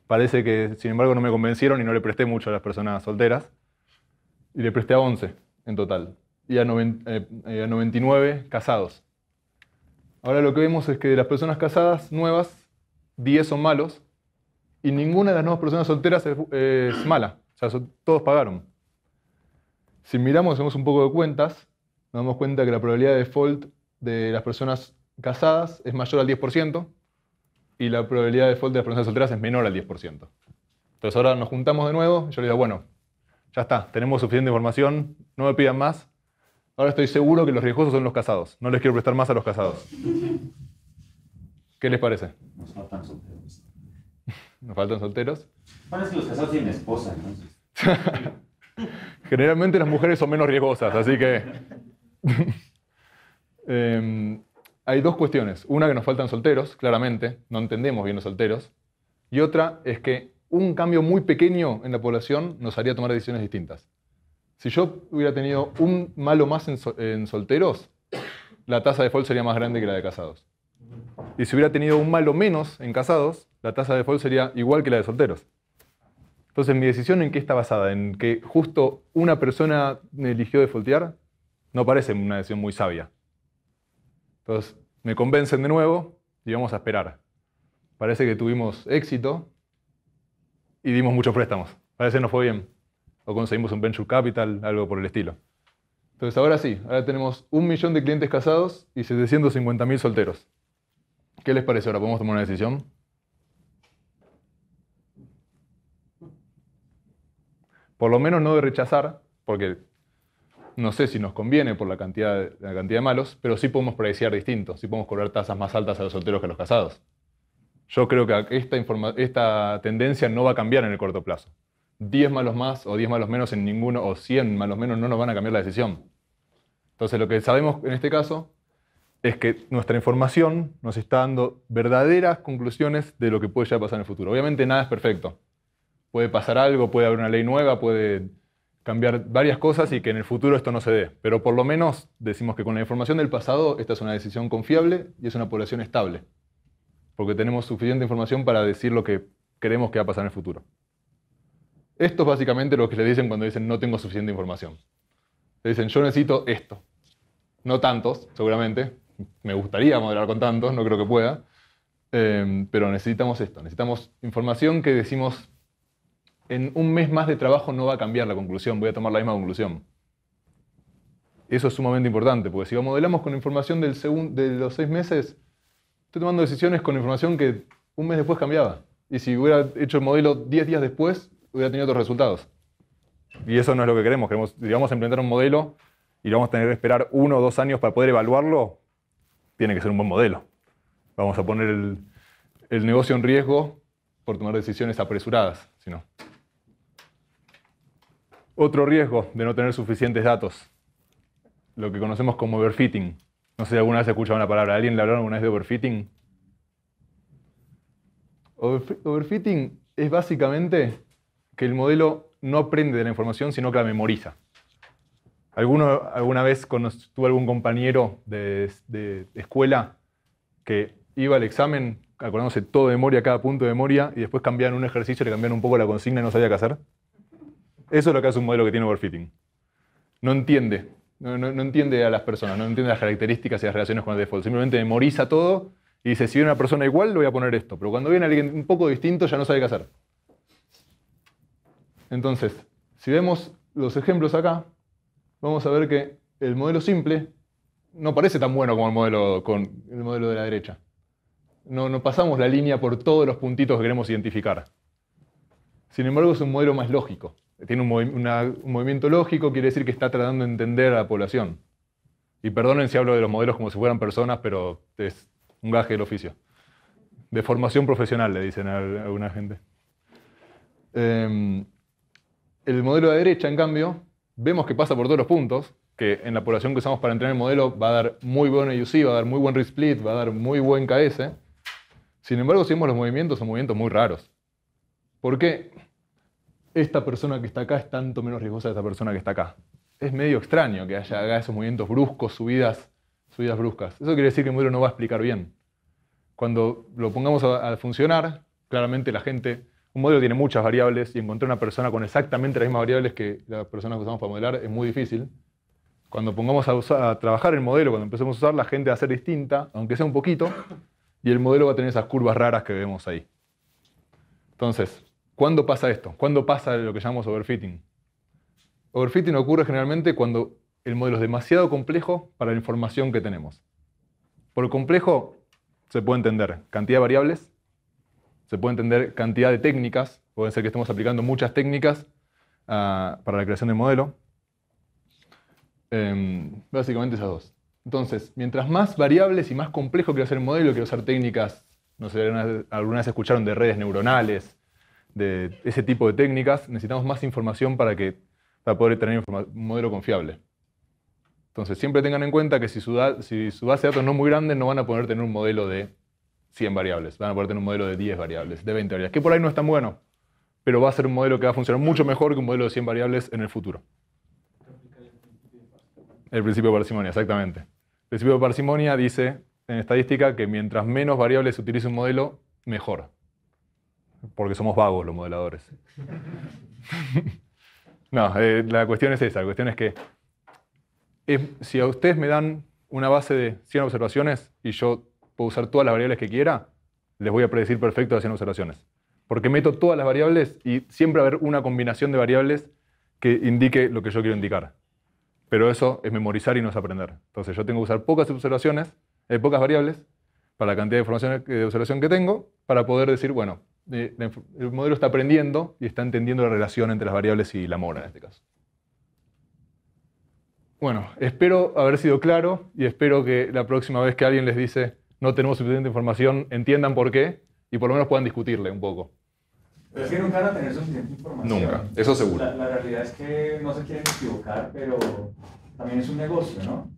Speaker 1: parece que, sin embargo, no me convencieron y no le presté mucho a las personas solteras. Y le presté a 11 en total. Y a 99 casados. Ahora lo que vemos es que de las personas casadas nuevas, 10 son malos y ninguna de las nuevas personas solteras es mala. O sea, todos pagaron. Si miramos, hacemos un poco de cuentas, nos damos cuenta que la probabilidad de default de las personas casadas es mayor al 10% y la probabilidad de default de las personas solteras es menor al 10%. Entonces ahora nos juntamos de nuevo y yo les digo, bueno, ya está, tenemos suficiente información, no me pidan más. Ahora estoy seguro que los riesgosos son los casados. No les quiero prestar más a los casados. ¿Qué les parece?
Speaker 4: Nos faltan solteros.
Speaker 1: ¿Nos faltan solteros?
Speaker 4: Parece que los casados tienen esposa, entonces.
Speaker 1: Generalmente las mujeres son menos riesgosas, así que... hay dos cuestiones. Una, que nos faltan solteros, claramente. No entendemos bien los solteros. Y otra es que un cambio muy pequeño en la población nos haría tomar decisiones distintas. Si yo hubiera tenido un malo más en solteros, la tasa de default sería más grande que la de casados. Y si hubiera tenido un malo menos en casados, la tasa de default sería igual que la de solteros. Entonces, ¿mi decisión en qué está basada? ¿En que justo una persona me eligió defaultear? No parece una decisión muy sabia. Entonces, me convencen de nuevo y vamos a esperar. Parece que tuvimos éxito y dimos muchos préstamos. Parece que nos fue bien. O conseguimos un venture capital, algo por el estilo. Entonces, ahora sí, ahora tenemos 1 millón de clientes casados y 750.000 solteros. ¿Qué les parece ahora? ¿Podemos tomar una decisión? Por lo menos no de rechazar, porque no sé si nos conviene por la cantidad de malos, pero sí podemos predeciar distinto, sí podemos cobrar tasas más altas a los solteros que a los casados. Yo creo que esta tendencia no va a cambiar en el corto plazo. 10 malos más o 10 malos menos en ninguno, o 100 malos menos no nos van a cambiar la decisión. Entonces lo que sabemos en este caso es que nuestra información nos está dando verdaderas conclusiones de lo que puede llegar a pasar en el futuro. Obviamente nada es perfecto. Puede pasar algo, puede haber una ley nueva, puede cambiar varias cosas y que en el futuro esto no se dé. Pero por lo menos decimos que con la información del pasado esta es una decisión confiable y es una población estable. Porque tenemos suficiente información para decir lo que creemos que va a pasar en el futuro. Esto es básicamente lo que le dicen cuando dicen no tengo suficiente información. Le dicen yo necesito esto. No tantos, seguramente. Me gustaría modelar con tantos, no creo que pueda. Pero necesitamos esto. Necesitamos información que decimos en un mes más de trabajo no va a cambiar la conclusión, voy a tomar la misma conclusión. Eso es sumamente importante, porque si modelamos con información de los 6 meses, estoy tomando decisiones con información que un mes después cambiaba. Y si hubiera hecho el modelo 10 días después, hubiera tenido otros resultados. Y eso no es lo que queremos. Si vamos a implementar un modelo y vamos a tener que esperar 1 o 2 años para poder evaluarlo, tiene que ser un buen modelo. Vamos a poner el negocio en riesgo por tomar decisiones apresuradas, si no. Otro riesgo de no tener suficientes datos, lo que conocemos como overfitting. No sé si alguna vez he escuchado una palabra. ¿Alguien le hablaron alguna vez de overfitting? Overfitting es básicamente que el modelo no aprende de la información, sino que la memoriza. ¿Alguna vez tuvo algún compañero de escuela que iba al examen acordándose todo de memoria, cada punto de memoria, y después cambiaban un ejercicio, le cambiaban un poco la consigna y no sabía qué hacer? Eso es lo que hace un modelo que tiene overfitting. No entiende. No entiende a las personas, no entiende las características y las relaciones con el default. Simplemente memoriza todo y dice, si viene una persona igual, le voy a poner esto. Pero cuando viene alguien un poco distinto, ya no sabe qué hacer. Entonces, si vemos los ejemplos acá, vamos a ver que el modelo simple no parece tan bueno como el modelo de la derecha. No pasamos la línea por todos los puntitos que queremos identificar. Sin embargo, es un modelo más lógico. Tiene un movimiento lógico, quiere decir que está tratando de entender a la población. Y perdonen si hablo de los modelos como si fueran personas, pero es un gaje del oficio. De formación profesional, le dicen a alguna gente. El modelo de derecha, en cambio, vemos que pasa por todos los puntos, que en la población que usamos para entrenar el modelo va a dar muy buen AUC, va a dar muy buen risk split, va a dar muy buen KS. Sin embargo, si vemos los movimientos, son movimientos muy raros. ¿Por qué esta persona que está acá es tanto menos riesgosa de esta persona que está acá? Es medio extraño que haga esos movimientos bruscos, subidas bruscas. Eso quiere decir que el modelo no va a explicar bien. Cuando lo pongamos a funcionar, claramente un modelo tiene muchas variables y encontrar una persona con exactamente las mismas variables que las personas que usamos para modelar es muy difícil. Cuando pongamos a trabajar el modelo, cuando empecemos a usar, la gente va a ser distinta, aunque sea un poquito, y el modelo va a tener esas curvas raras que vemos ahí. Entonces, ¿cuándo pasa esto? ¿Cuándo pasa lo que llamamos overfitting? Overfitting ocurre generalmente cuando el modelo es demasiado complejo para la información que tenemos. Por complejo se puede entender cantidad de variables, se puede entender cantidad de técnicas, puede ser que estemos aplicando muchas técnicas para la creación del modelo. Básicamente esas dos. Entonces, mientras más variables y más complejo quiero hacer el modelo, quiero usar técnicas, no sé, alguna vez escucharon de redes neuronales, de ese tipo de técnicas, necesitamos más información para poder tener un modelo confiable. Entonces, siempre tengan en cuenta que si su base de datos no es muy grande, no van a poder tener un modelo de 100 variables, van a poder tener un modelo de 10 variables, de 20 variables, que por ahí no es tan bueno, pero va a ser un modelo que va a funcionar mucho mejor que un modelo de 100 variables en el futuro. El principio de parsimonia, exactamente. El principio de parsimonia dice en estadística que mientras menos variables se utilice un modelo, mejor. Porque somos vagos los modeladores. No, la cuestión es esa. La cuestión es que si a ustedes me dan una base de 100 observaciones y yo puedo usar todas las variables que quiera, les voy a predecir perfecto las 100 observaciones. Porque meto todas las variables y siempre va a haber una combinación de variables que indique lo que yo quiero indicar. Pero eso es memorizar y no es aprender. Entonces yo tengo que usar pocas observaciones, pocas variables, para la cantidad de información de observación que tengo, para poder decir, bueno, el modelo está aprendiendo y está entendiendo la relación entre las variables y la mora en este caso. Bueno, espero haber sido claro y espero que la próxima vez que alguien les dice no tenemos suficiente información, entiendan por qué y por lo menos puedan discutirle un poco.
Speaker 8: Pero es que nunca van a tener suficiente información.
Speaker 1: Nunca, eso seguro.
Speaker 8: La realidad es que no se quieren equivocar, pero también es un negocio, ¿no?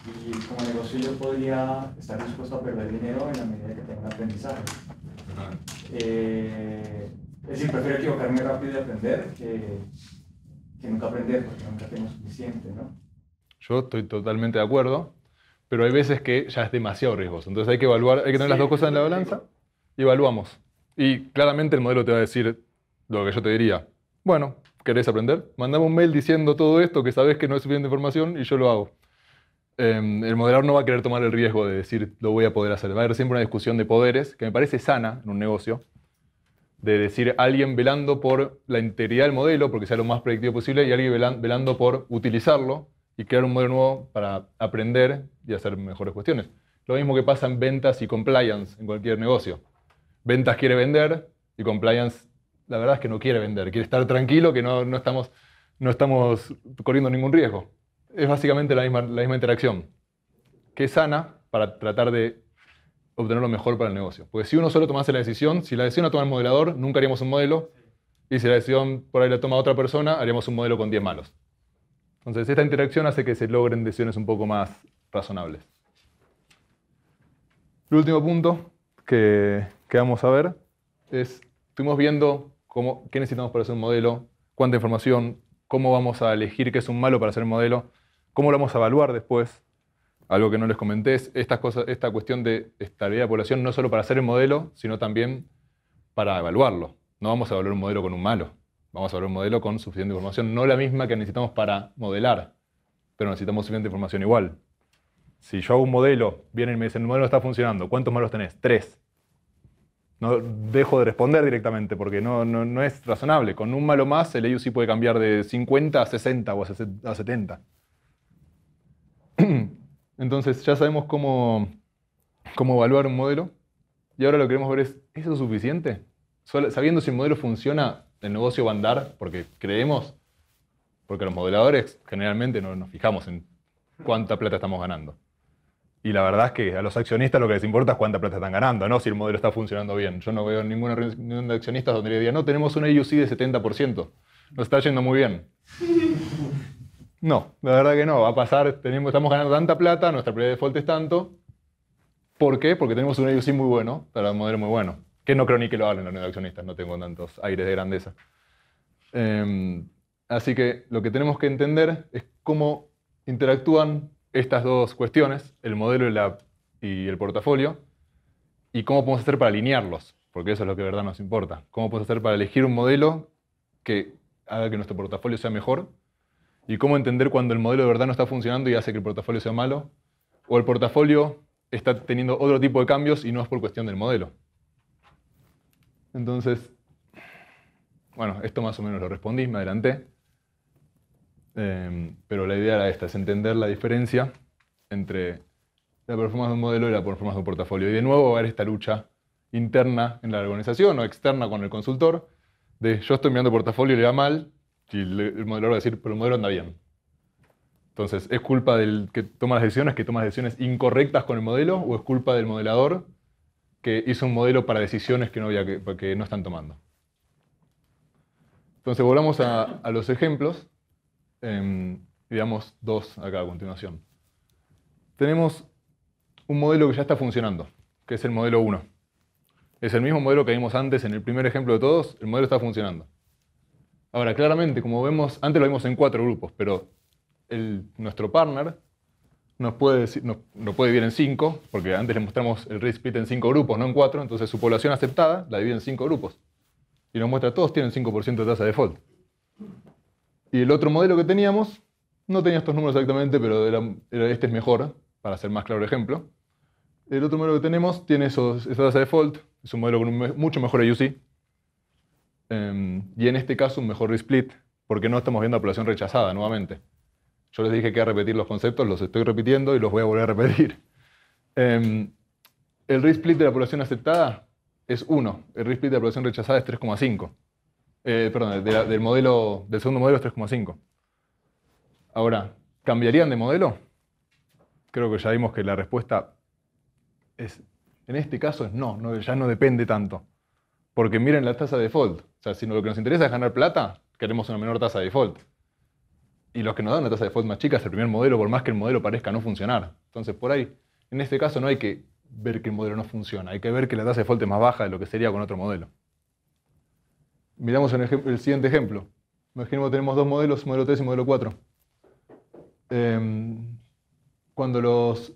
Speaker 8: Y como negocio yo podría estar dispuesto a perder dinero en la medida que tenga un aprendizaje. Es decir, prefiero equivocarme rápido y aprender que nunca aprender, porque nunca tengo suficiente, ¿no?
Speaker 1: Yo estoy totalmente de acuerdo, pero hay veces que ya es demasiado riesgoso. Entonces hay que evaluar, hay que tener las dos cosas en la balanza y evaluamos. Y claramente el modelo te va a decir lo que yo te diría. Bueno, ¿querés aprender? Mandame un mail diciendo todo esto, que sabes que no es suficiente información, y yo lo hago. El modelador no va a querer tomar el riesgo de decir, lo voy a poder hacer. Va a haber siempre una discusión de poderes, que me parece sana en un negocio, de decir alguien velando por la integridad del modelo, porque sea lo más predictivo posible, y alguien velando por utilizarlo y crear un modelo nuevo para aprender y hacer mejores cuestiones. Lo mismo que pasa en ventas y compliance en cualquier negocio. Ventas quiere vender y compliance, la verdad es que no quiere vender. Quiere estar tranquilo que no estamos corriendo ningún riesgo. Es básicamente la misma interacción, que es sana para tratar de obtener lo mejor para el negocio. Porque si uno solo tomase la decisión, si la decisión la toma el modelador, nunca haríamos un modelo, y si la decisión por ahí la toma otra persona, haríamos un modelo con 10 malos. Entonces esta interacción hace que se logren decisiones un poco más razonables. El último punto que vamos a ver es, estuvimos viendo qué necesitamos para hacer un modelo, cuánta información, cómo vamos a elegir qué es un malo para hacer un modelo, cómo lo vamos a evaluar después. Algo que no les comenté es esta cuestión de estabilidad de población, no solo para hacer el modelo, sino también para evaluarlo. No vamos a evaluar un modelo con un malo, vamos a evaluar un modelo con suficiente información, no la misma que necesitamos para modelar, pero necesitamos suficiente información igual. Si yo hago un modelo, vienen y me dicen, el modelo está funcionando, ¿cuántos malos tenés? 3. No dejo de responder directamente porque no es razonable. Con un malo más, el AUC puede cambiar de 50 a 60 o a 70. Entonces ya sabemos cómo evaluar un modelo. Y ahora lo que queremos ver es ¿eso suficiente? Sabiendo si el modelo funciona, el negocio va a andar porque creemos. Porque los modeladores generalmente no nos fijamos en cuánta plata estamos ganando. Y la verdad es que a los accionistas lo que les importa es cuánta plata están ganando, no si el modelo está funcionando bien. Yo no veo ninguna reunión de accionistas donde le digan, no, tenemos un AUC de 70%, nos está yendo muy bien. No, la verdad que no, va a pasar, estamos ganando tanta plata, nuestra probabilidad de default es tanto. ¿Por qué? Porque tenemos un AUC muy bueno, para un modelo muy bueno. Que no creo ni que lo hagan en la reunión de accionistas, no tengo tantos aires de grandeza. Así que lo que tenemos que entender es cómo interactúan estas dos cuestiones, el modelo y el portafolio, y cómo podemos hacer para alinearlos, porque eso es lo que de verdad nos importa. Cómo podemos hacer para elegir un modelo que haga que nuestro portafolio sea mejor, y cómo entender cuando el modelo de verdad no está funcionando y hace que el portafolio sea malo, o el portafolio está teniendo otro tipo de cambios y no es por cuestión del modelo. Entonces, bueno, esto más o menos lo respondí, me adelanté. Pero la idea era esta, es entender la diferencia entre la performance de un modelo y la performance de un portafolio. Y de nuevo va a haber esta lucha interna en la organización o externa con el consultor, de yo estoy mirando portafolio y le va mal, y el modelador va a decir, pero el modelo anda bien. Entonces, ¿es culpa del que toma las decisiones, que toma las decisiones incorrectas con el modelo, o es culpa del modelador que hizo un modelo para decisiones que no están tomando? Entonces, volvamos a los ejemplos, y veamos dos acá a continuación. Tenemos un modelo que ya está funcionando, que es el modelo 1. Es el mismo modelo que vimos antes en el primer ejemplo de todos, el modelo está funcionando. Ahora, claramente, como vemos, antes lo vimos en 4 grupos, pero nuestro partner nos puede dividir en 5, porque antes le mostramos el risk split en 5 grupos, no en 4, entonces su población aceptada la divide en 5 grupos. Y nos muestra todos tienen 5% de tasa de default. Y el otro modelo que teníamos no tenía estos números exactamente, pero este es mejor, para hacer más claro el ejemplo. El otro modelo que tenemos tiene esa tasa de default, es un modelo con mucho mejor AUC, y en este caso un mejor risk split, porque no estamos viendo a población rechazada nuevamente. Yo les dije que iba a repetir los conceptos, los estoy repitiendo y los voy a volver a repetir. El risk split de la población aceptada es 1, el risk split de la población rechazada es 3,5. Perdón, del segundo modelo es 3,5. Ahora, ¿cambiarían de modelo? Creo que ya vimos que la respuesta en este caso es no, ya no depende tanto. Porque miren la tasa de default. O sea, si lo que nos interesa es ganar plata, queremos una menor tasa de default. Y los que nos dan una tasa de default más chica es el primer modelo, por más que el modelo parezca no funcionar. Entonces, por ahí, en este caso no hay que ver que el modelo no funciona, hay que ver que la tasa de default es más baja de lo que sería con otro modelo. Miramos el siguiente ejemplo. Imaginemos que tenemos dos modelos, modelo 3 y modelo 4.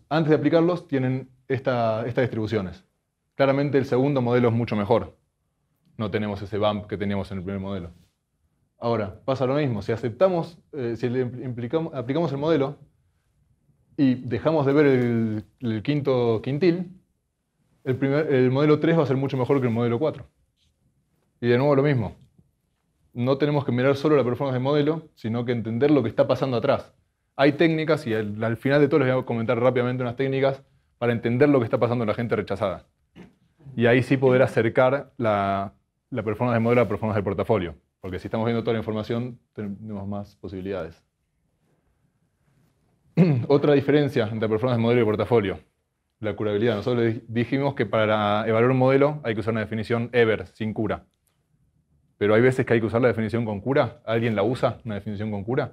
Speaker 1: Antes de aplicarlos tienen estas distribuciones. Claramente el segundo modelo es mucho mejor. No tenemos ese bump que teníamos en el primer modelo. Ahora, pasa lo mismo. Si aplicamos el modelo y dejamos de ver el quinto quintil, el modelo 3 va a ser mucho mejor que el modelo 4. Y de nuevo lo mismo. No tenemos que mirar solo la performance del modelo, sino que entender lo que está pasando atrás. Hay técnicas, y al final de todo les voy a comentar rápidamente unas técnicas para entender lo que está pasando en la gente rechazada. Y ahí sí poder acercar la performance del modelo a la performance del portafolio. Porque si estamos viendo toda la información, tenemos más posibilidades. Otra diferencia entre performance del modelo y el portafolio. La curabilidad. Nosotros dijimos que para evaluar un modelo hay que usar una definición ever, sin cura. Pero hay veces que hay que usar la definición con cura. ¿Alguien la usa, una definición con cura?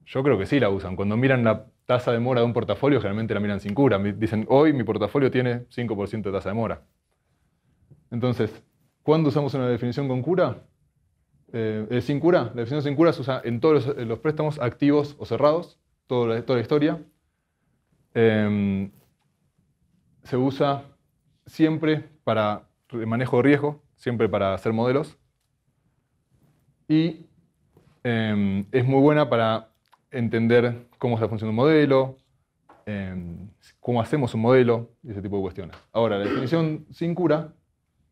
Speaker 1: Yo creo que sí la usan. Cuando miran la tasa de mora de un portafolio, generalmente la miran sin cura. Dicen, hoy mi portafolio tiene 5% de tasa de mora. Entonces, ¿cuándo usamos una definición con cura? Sin cura. La definición sin cura se usa en todos los préstamos activos o cerrados, toda la historia. Se usa siempre para manejo de riesgo, siempre para hacer modelos. Y es muy buena para entender cómo está funcionando un modelo, cómo hacemos un modelo y ese tipo de cuestiones. Ahora, la definición sin cura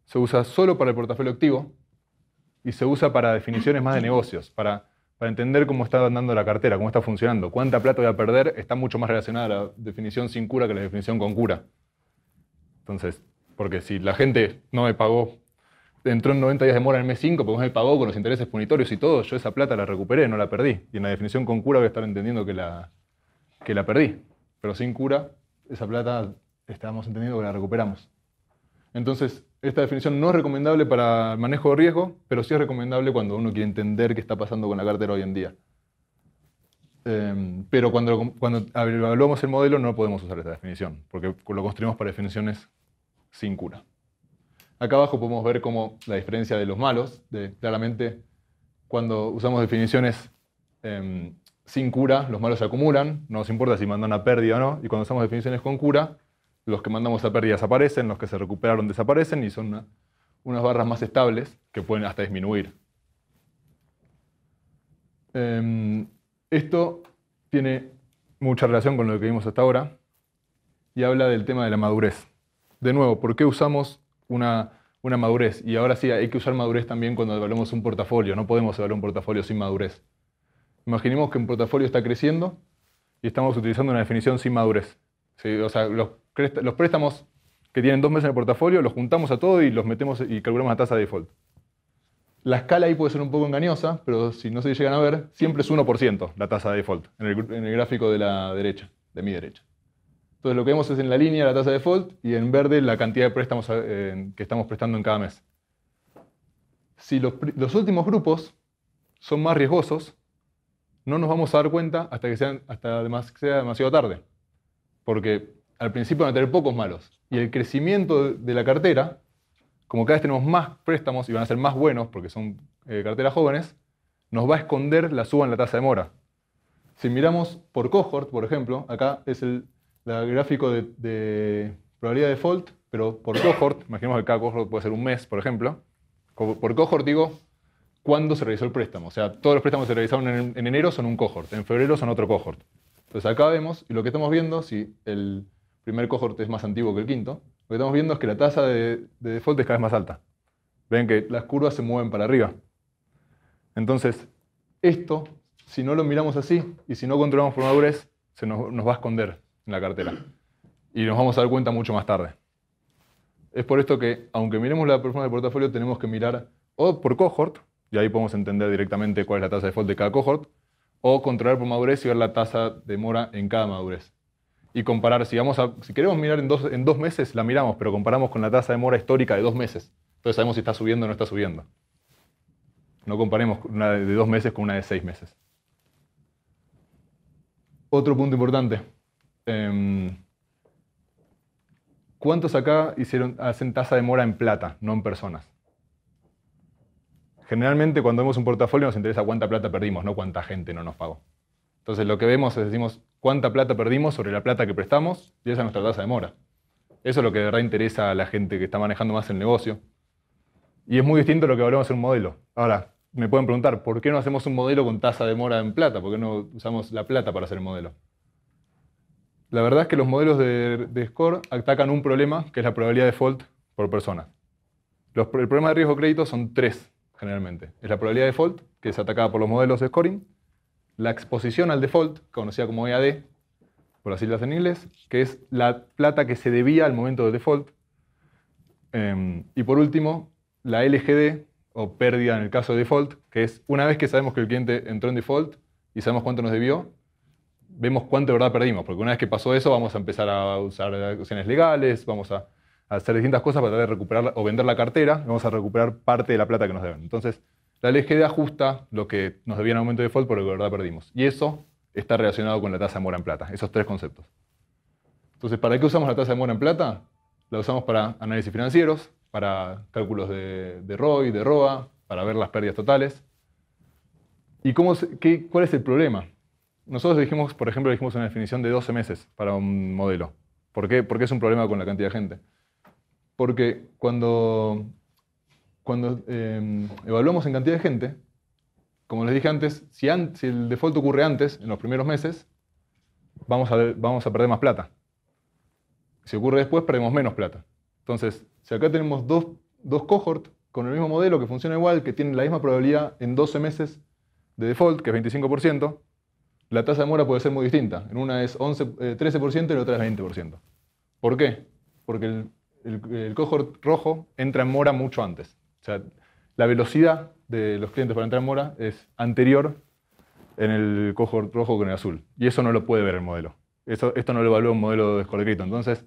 Speaker 1: se usa solo para el portafolio activo y se usa para definiciones más de negocios, para entender cómo está andando la cartera, cómo está funcionando, cuánta plata voy a perder, está mucho más relacionada a la definición sin cura que la definición con cura. Entonces, porque si la gente no me pagó, entró en 90 días de mora en el mes 5, porque me pagó con los intereses punitorios y todo, yo esa plata la recuperé, no la perdí. Y en la definición con cura voy a estar entendiendo que la perdí. Pero sin cura, esa plata estamos entendiendo que la recuperamos. Entonces, esta definición no es recomendable para el manejo de riesgo, pero sí es recomendable cuando uno quiere entender qué está pasando con la cartera hoy en día. Pero cuando evaluamos el modelo no podemos usar esta definición, porque lo construimos para definiciones sin cura. Acá abajo podemos ver cómo la diferencia de los malos, claramente cuando usamos definiciones sin cura, los malos se acumulan, no nos importa si mandan a pérdida o no, y cuando usamos definiciones con cura, los que mandamos a pérdida desaparecen, los que se recuperaron desaparecen, y son unas barras más estables que pueden hasta disminuir. Esto tiene mucha relación con lo que vimos hasta ahora, y habla del tema de la madurez. De nuevo, ¿por qué usamos una madurez? Y ahora sí, hay que usar madurez también cuando evaluamos un portafolio. No podemos evaluar un portafolio sin madurez. Imaginemos que un portafolio está creciendo y estamos utilizando una definición sin madurez. ¿Sí? O sea, los préstamos que tienen 2 meses en el portafolio los juntamos a todos y los metemos y calculamos la tasa de default. La escala ahí puede ser un poco engañosa, pero si no se llegan a ver, siempre es 1% la tasa de default en el gráfico de la derecha, de mi derecha. Entonces lo que vemos es en la línea la tasa de default y en verde la cantidad de préstamos que estamos prestando en cada mes. Si los últimos grupos son más riesgosos, no nos vamos a dar cuenta hasta que sea demasiado tarde. Porque al principio van a tener pocos malos. Y el crecimiento de la cartera, como cada vez tenemos más préstamos y van a ser más buenos porque son carteras jóvenes, nos va a esconder la suba en la tasa de mora. Si miramos por cohort, por ejemplo, acá es el gráfico de probabilidad de default, pero por cohort, imaginemos que cada cohort puede ser un mes, por ejemplo. Por cohort digo cuándo se realizó el préstamo. O sea, todos los préstamos que se realizaron en enero son un cohort, en febrero son otro cohort. Entonces acá vemos, y lo que estamos viendo, si el primer cohort es más antiguo que el quinto, lo que estamos viendo es que la tasa de default es cada vez más alta. Ven que las curvas se mueven para arriba. Entonces, esto, si no lo miramos así, y si no controlamos por madurez, nos va a esconder en la cartera. Y nos vamos a dar cuenta mucho más tarde. Es por esto que, aunque miremos la performance del portafolio, tenemos que mirar o por cohort, y ahí podemos entender directamente cuál es la tasa de default de cada cohort, o controlar por madurez y ver la tasa de mora en cada madurez. Y comparar, si queremos mirar en 2 meses, la miramos, pero comparamos con la tasa de mora histórica de 2 meses. Entonces sabemos si está subiendo o no está subiendo. No comparemos una de 2 meses con una de 6 meses. Otro punto importante. ¿Cuántos acá hacen tasa de mora en plata, no en personas? Generalmente cuando vemos un portafolio nos interesa cuánta plata perdimos, no cuánta gente no nos pagó. Entonces lo que vemos es, decimos, cuánta plata perdimos sobre la plata que prestamos y esa es nuestra tasa de mora. Eso es lo que de verdad interesa a la gente que está manejando más el negocio. Y es muy distinto a lo que hablamos en un modelo. Ahora, me pueden preguntar, ¿por qué no hacemos un modelo con tasa de mora en plata? ¿Por qué no usamos la plata para hacer el modelo? La verdad es que los modelos de score atacan un problema, que es la probabilidad de default por persona. El problema de riesgo de crédito son 3, generalmente. Es la probabilidad de default, que es atacada por los modelos de scoring, la exposición al default, conocida como EAD, por las siglas en inglés, que es la plata que se debía al momento del default. Y por último, la LGD, o pérdida en el caso de default, que es una vez que sabemos que el cliente entró en default y sabemos cuánto nos debió, vemos cuánto de verdad perdimos, porque una vez que pasó eso vamos a empezar a usar acciones legales, vamos a hacer distintas cosas para tratar de recuperar o vender la cartera, vamos a recuperar parte de la plata que nos deben. Entonces, la LGD ajusta lo que nos debían al momento de default por lo que de verdad perdimos. Y eso está relacionado con la tasa de mora en plata, esos 3 conceptos. Entonces, ¿para qué usamos la tasa de mora en plata? La usamos para análisis financieros, para cálculos de ROI, de ROA, para ver las pérdidas totales. ¿Y cuál es el problema? Nosotros dijimos, por ejemplo, una definición de 12 meses para un modelo. ¿Por qué? Porque es un problema con la cantidad de gente. Porque cuando evaluamos en cantidad de gente, como les dije antes, si el default ocurre antes, en los primeros meses, vamos a perder más plata. Si ocurre después, perdemos menos plata. Entonces, si acá tenemos dos cohorts con el mismo modelo que funciona igual, que tienen la misma probabilidad en 12 meses de default, que es 25%, la tasa de mora puede ser muy distinta. En una es 13% y en la otra es 20%. ¿Por qué? Porque el cohort rojo entra en mora mucho antes. O sea, la velocidad de los clientes para entrar en mora es anterior en el cohort rojo que en el azul. Y eso no lo puede ver el modelo. Esto no lo evalúa un modelo de score de crédito. Entonces,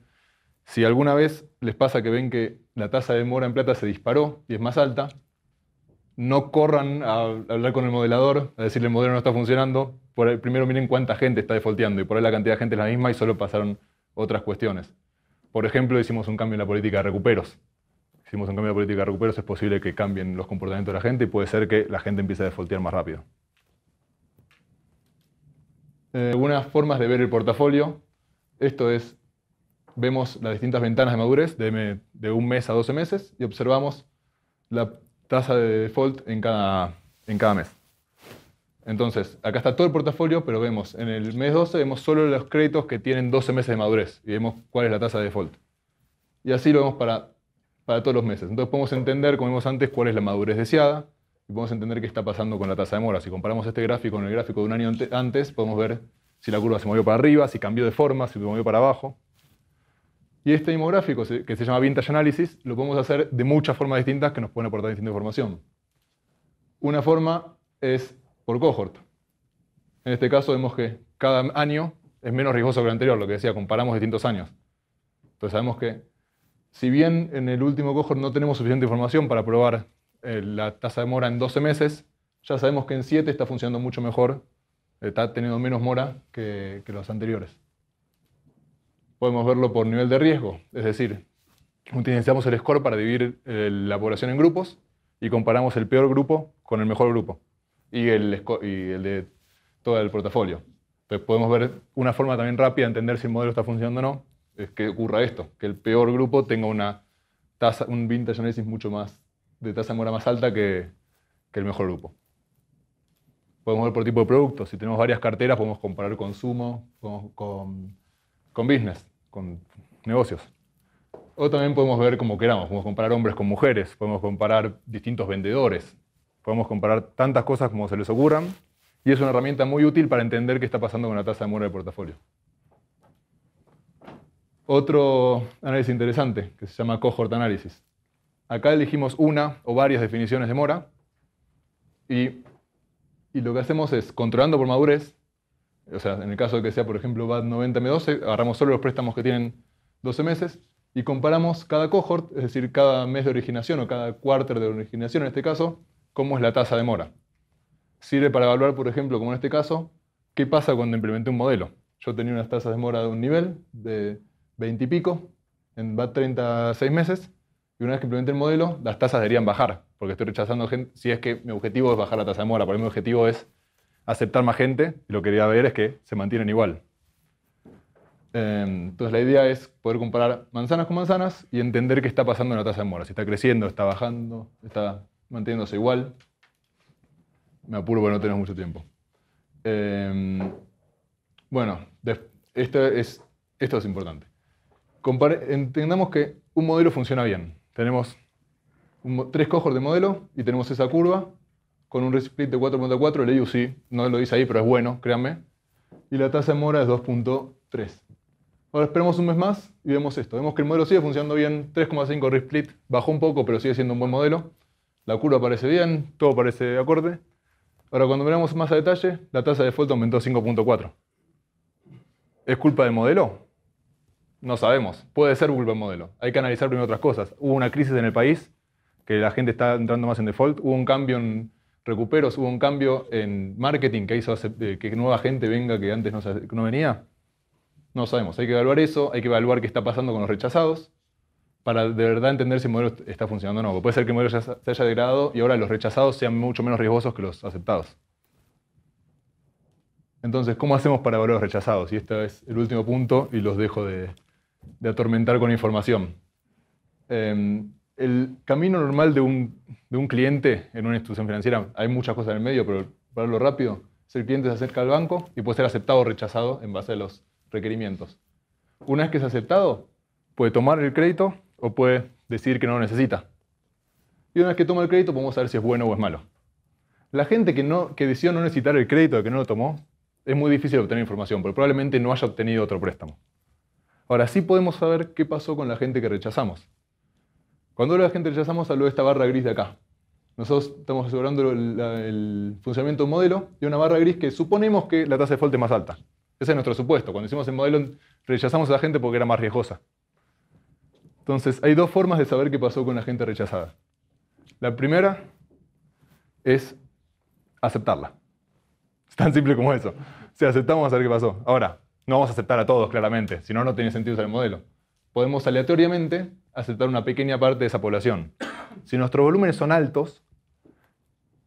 Speaker 1: si alguna vez les pasa que ven que la tasa de mora en plata se disparó y es más alta, no corran a hablar con el modelador, a decirle el modelo no está funcionando. Primero miren cuánta gente está defaulteando y por ahí la cantidad de gente es la misma y solo pasaron otras cuestiones. Por ejemplo, hicimos un cambio en la política de recuperos. Hicimos un cambio en la política de recuperos, es posible que cambien los comportamientos de la gente y puede ser que la gente empiece a defaultear más rápido. Algunas formas de ver el portafolio. Esto es, vemos las distintas ventanas de madurez de 1 mes a 12 meses y observamos la tasa de default en cada mes. Entonces, acá está todo el portafolio, pero vemos en el mes 12 vemos solo los créditos que tienen 12 meses de madurez y vemos cuál es la tasa de default. Y así lo vemos para todos los meses. Entonces podemos entender, como vimos antes, cuál es la madurez deseada y podemos entender qué está pasando con la tasa de mora. Si comparamos este gráfico con el gráfico de un año antes, podemos ver si la curva se movió para arriba, si cambió de forma, si se movió para abajo. Y este mismo gráfico, que se llama Vintage Analysis, lo podemos hacer de muchas formas distintas que nos pueden aportar distinta información. Una forma es por cohort. En este caso vemos que cada año es menos riesgoso que el anterior, lo que decía, comparamos distintos años. Entonces sabemos que, si bien en el último cohort no tenemos suficiente información para probar la tasa de mora en 12 meses, ya sabemos que en 7 está funcionando mucho mejor, está teniendo menos mora que los anteriores. Podemos verlo por nivel de riesgo, es decir, utilizamos el score para dividir la población en grupos y comparamos el peor grupo con el mejor grupo y el de todo el portafolio. Entonces podemos ver una forma también rápida de entender si el modelo está funcionando o no, es que ocurra esto, que el peor grupo tenga un vintage analysis mucho más de tasa de mora más alta que el mejor grupo. Podemos ver por tipo de producto, si tenemos varias carteras podemos comparar consumo con business, con negocios. O también podemos ver como queramos, podemos comparar hombres con mujeres, podemos comparar distintos vendedores, podemos comparar tantas cosas como se les ocurran, y es una herramienta muy útil para entender qué está pasando con la tasa de mora del portafolio. Otro análisis interesante, que se llama Cohort Analysis. Acá elegimos una o varias definiciones de mora, y lo que hacemos es, controlando por madurez, o sea, en el caso de que sea, por ejemplo, BAT 90M12, agarramos solo los préstamos que tienen 12 meses, y comparamos cada cohort, es decir, cada mes de originación o cada quarter de originación en este caso, cómo es la tasa de mora. Sirve para evaluar, por ejemplo, como en este caso, qué pasa cuando implementé un modelo. Yo tenía unas tasas de mora de un nivel de 20 y pico, en BAT 36 meses, y una vez que implementé el modelo, las tasas deberían bajar, porque estoy rechazando gente, si es que mi objetivo es bajar la tasa de mora, porque mi objetivo es aceptar más gente, y lo que quería ver es que se mantienen igual. Entonces la idea es poder comparar manzanas con manzanas y entender qué está pasando en la tasa de mora. Si está creciendo, está bajando, está manteniéndose igual. Me apuro porque no tenemos mucho tiempo. Bueno, esto es importante. Entendamos que un modelo funciona bien. Tenemos 3 cohorts de modelo y tenemos esa curva con un risk split de 4.4. El AUC no lo dice ahí, pero es bueno, créanme. Y la tasa de mora es 2.3. Ahora esperamos un mes más y vemos esto. Vemos que el modelo sigue funcionando bien, 3.5 risk split, bajó un poco, pero sigue siendo un buen modelo. La curva parece bien, todo parece acorde. Ahora cuando miramos más a detalle, la tasa de default aumentó 5.4. ¿Es culpa del modelo? No sabemos. Puede ser culpa del modelo. Hay que analizar primero otras cosas. Hubo una crisis en el país, que la gente está entrando más en default. Hubo un cambio en recuperos, hubo un cambio en marketing que hizo que nueva gente venga que antes no venía. No sabemos. Hay que evaluar eso, hay que evaluar qué está pasando con los rechazados para de verdad entender si el modelo está funcionando o no. Porque puede ser que el modelo ya se haya degradado y ahora los rechazados sean mucho menos riesgosos que los aceptados. Entonces, ¿cómo hacemos para evaluar los rechazados? Y este es el último punto y los dejo de atormentar con información. El camino normal de un cliente en una institución financiera, hay muchas cosas en el medio, pero para verlo rápido, es el cliente se acerca al banco y puede ser aceptado o rechazado en base a los requerimientos. Una vez que es aceptado, puede tomar el crédito o puede decidir que no lo necesita. Y una vez que toma el crédito, podemos saber si es bueno o es malo. La gente que decidió no necesitar el crédito, que no lo tomó, es muy difícil obtener información, porque probablemente no haya obtenido otro préstamo. Ahora sí podemos saber qué pasó con la gente que rechazamos. Cuando hablo de la gente que rechazamos, hablo de esta barra gris de acá. Nosotros estamos asegurando el funcionamiento de un modelo y una barra gris que suponemos que la tasa de default es más alta. Ese es nuestro supuesto. Cuando hicimos el modelo, rechazamos a la gente porque era más riesgosa. Entonces, hay 2 formas de saber qué pasó con la gente rechazada. La primera es aceptarla. Es tan simple como eso. Si aceptamos, a saber qué pasó. Ahora, no vamos a aceptar a todos, claramente. Si no, no tiene sentido usar el modelo. Podemos aleatoriamente aceptar una pequeña parte de esa población. Si nuestros volúmenes son altos,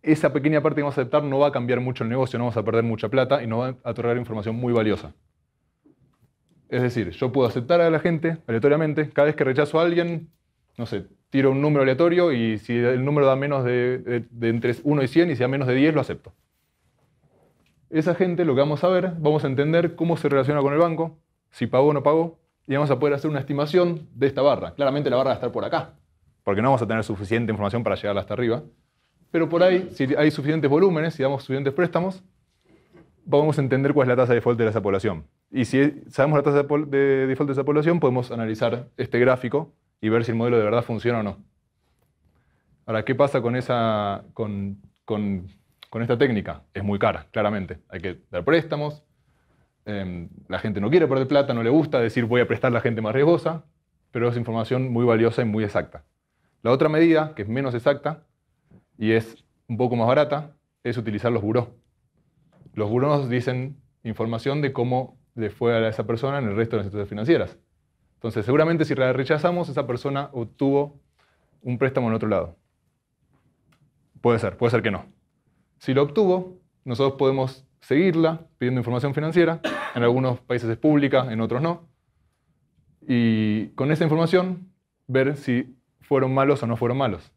Speaker 1: esa pequeña parte que vamos a aceptar no va a cambiar mucho el negocio, no vamos a perder mucha plata y nos va a otorgar información muy valiosa. Es decir, yo puedo aceptar a la gente aleatoriamente. Cada vez que rechazo a alguien, no sé, tiro un número aleatorio y si el número da menos de entre 1 y 100 y si da menos de 10, lo acepto. Esa gente, lo que vamos a ver, vamos a entender cómo se relaciona con el banco, si pagó o no pagó, y vamos a poder hacer una estimación de esta barra. Claramente la barra va a estar por acá, porque no vamos a tener suficiente información para llegar hasta arriba. pero por ahí, si hay suficientes volúmenes, si damos suficientes préstamos, podemos entender cuál es la tasa de default de esa población. Y si sabemos la tasa de default de esa población, podemos analizar este gráfico y ver si el modelo de verdad funciona o no. Ahora, ¿qué pasa con esta técnica? Es muy cara, claramente. Hay que dar préstamos, la gente no quiere perder plata, no le gusta decir voy a prestar a la gente más riesgosa, pero es información muy valiosa y muy exacta. La otra medida, que es menos exacta y es un poco más barata, es utilizar los burós. Los burós dicen información de cómo le fue a esa persona en el resto de las instituciones financieras. Entonces, seguramente si la rechazamos, esa persona obtuvo un préstamo en otro lado. Puede ser que no. Si lo obtuvo, nosotros podemos seguirla pidiendo información financiera. En algunos países es pública, en otros no. Y con esa información, ver si fueron malos o no fueron malos.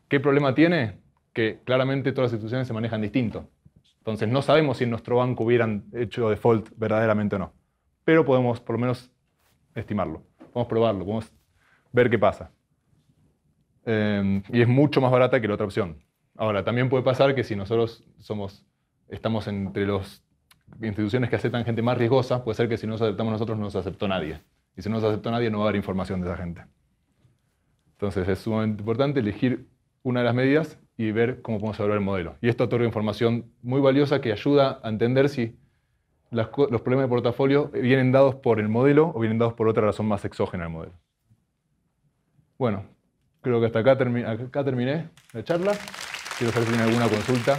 Speaker 1: ¿Qué problema tiene? Que claramente todas las instituciones se manejan distinto. Entonces no sabemos si en nuestro banco hubieran hecho default verdaderamente o no. Pero podemos por lo menos estimarlo. Podemos probarlo, podemos ver qué pasa. Y es mucho más barata que la otra opción. Ahora, también puede pasar que si nosotros estamos entre las instituciones que aceptan gente más riesgosa, puede ser que si no nos aceptamos nosotros no nos aceptó nadie. Y si no nos aceptó nadie no va a haber información de esa gente. Entonces es sumamente importante elegir una de las medidas y ver cómo podemos evaluar el modelo. Y esto otorga información muy valiosa que ayuda a entender si los problemas de portafolio vienen dados por el modelo o vienen dados por otra razón más exógena al modelo. Bueno, creo que hasta acá terminé la charla. Quiero saber si tienen alguna consulta.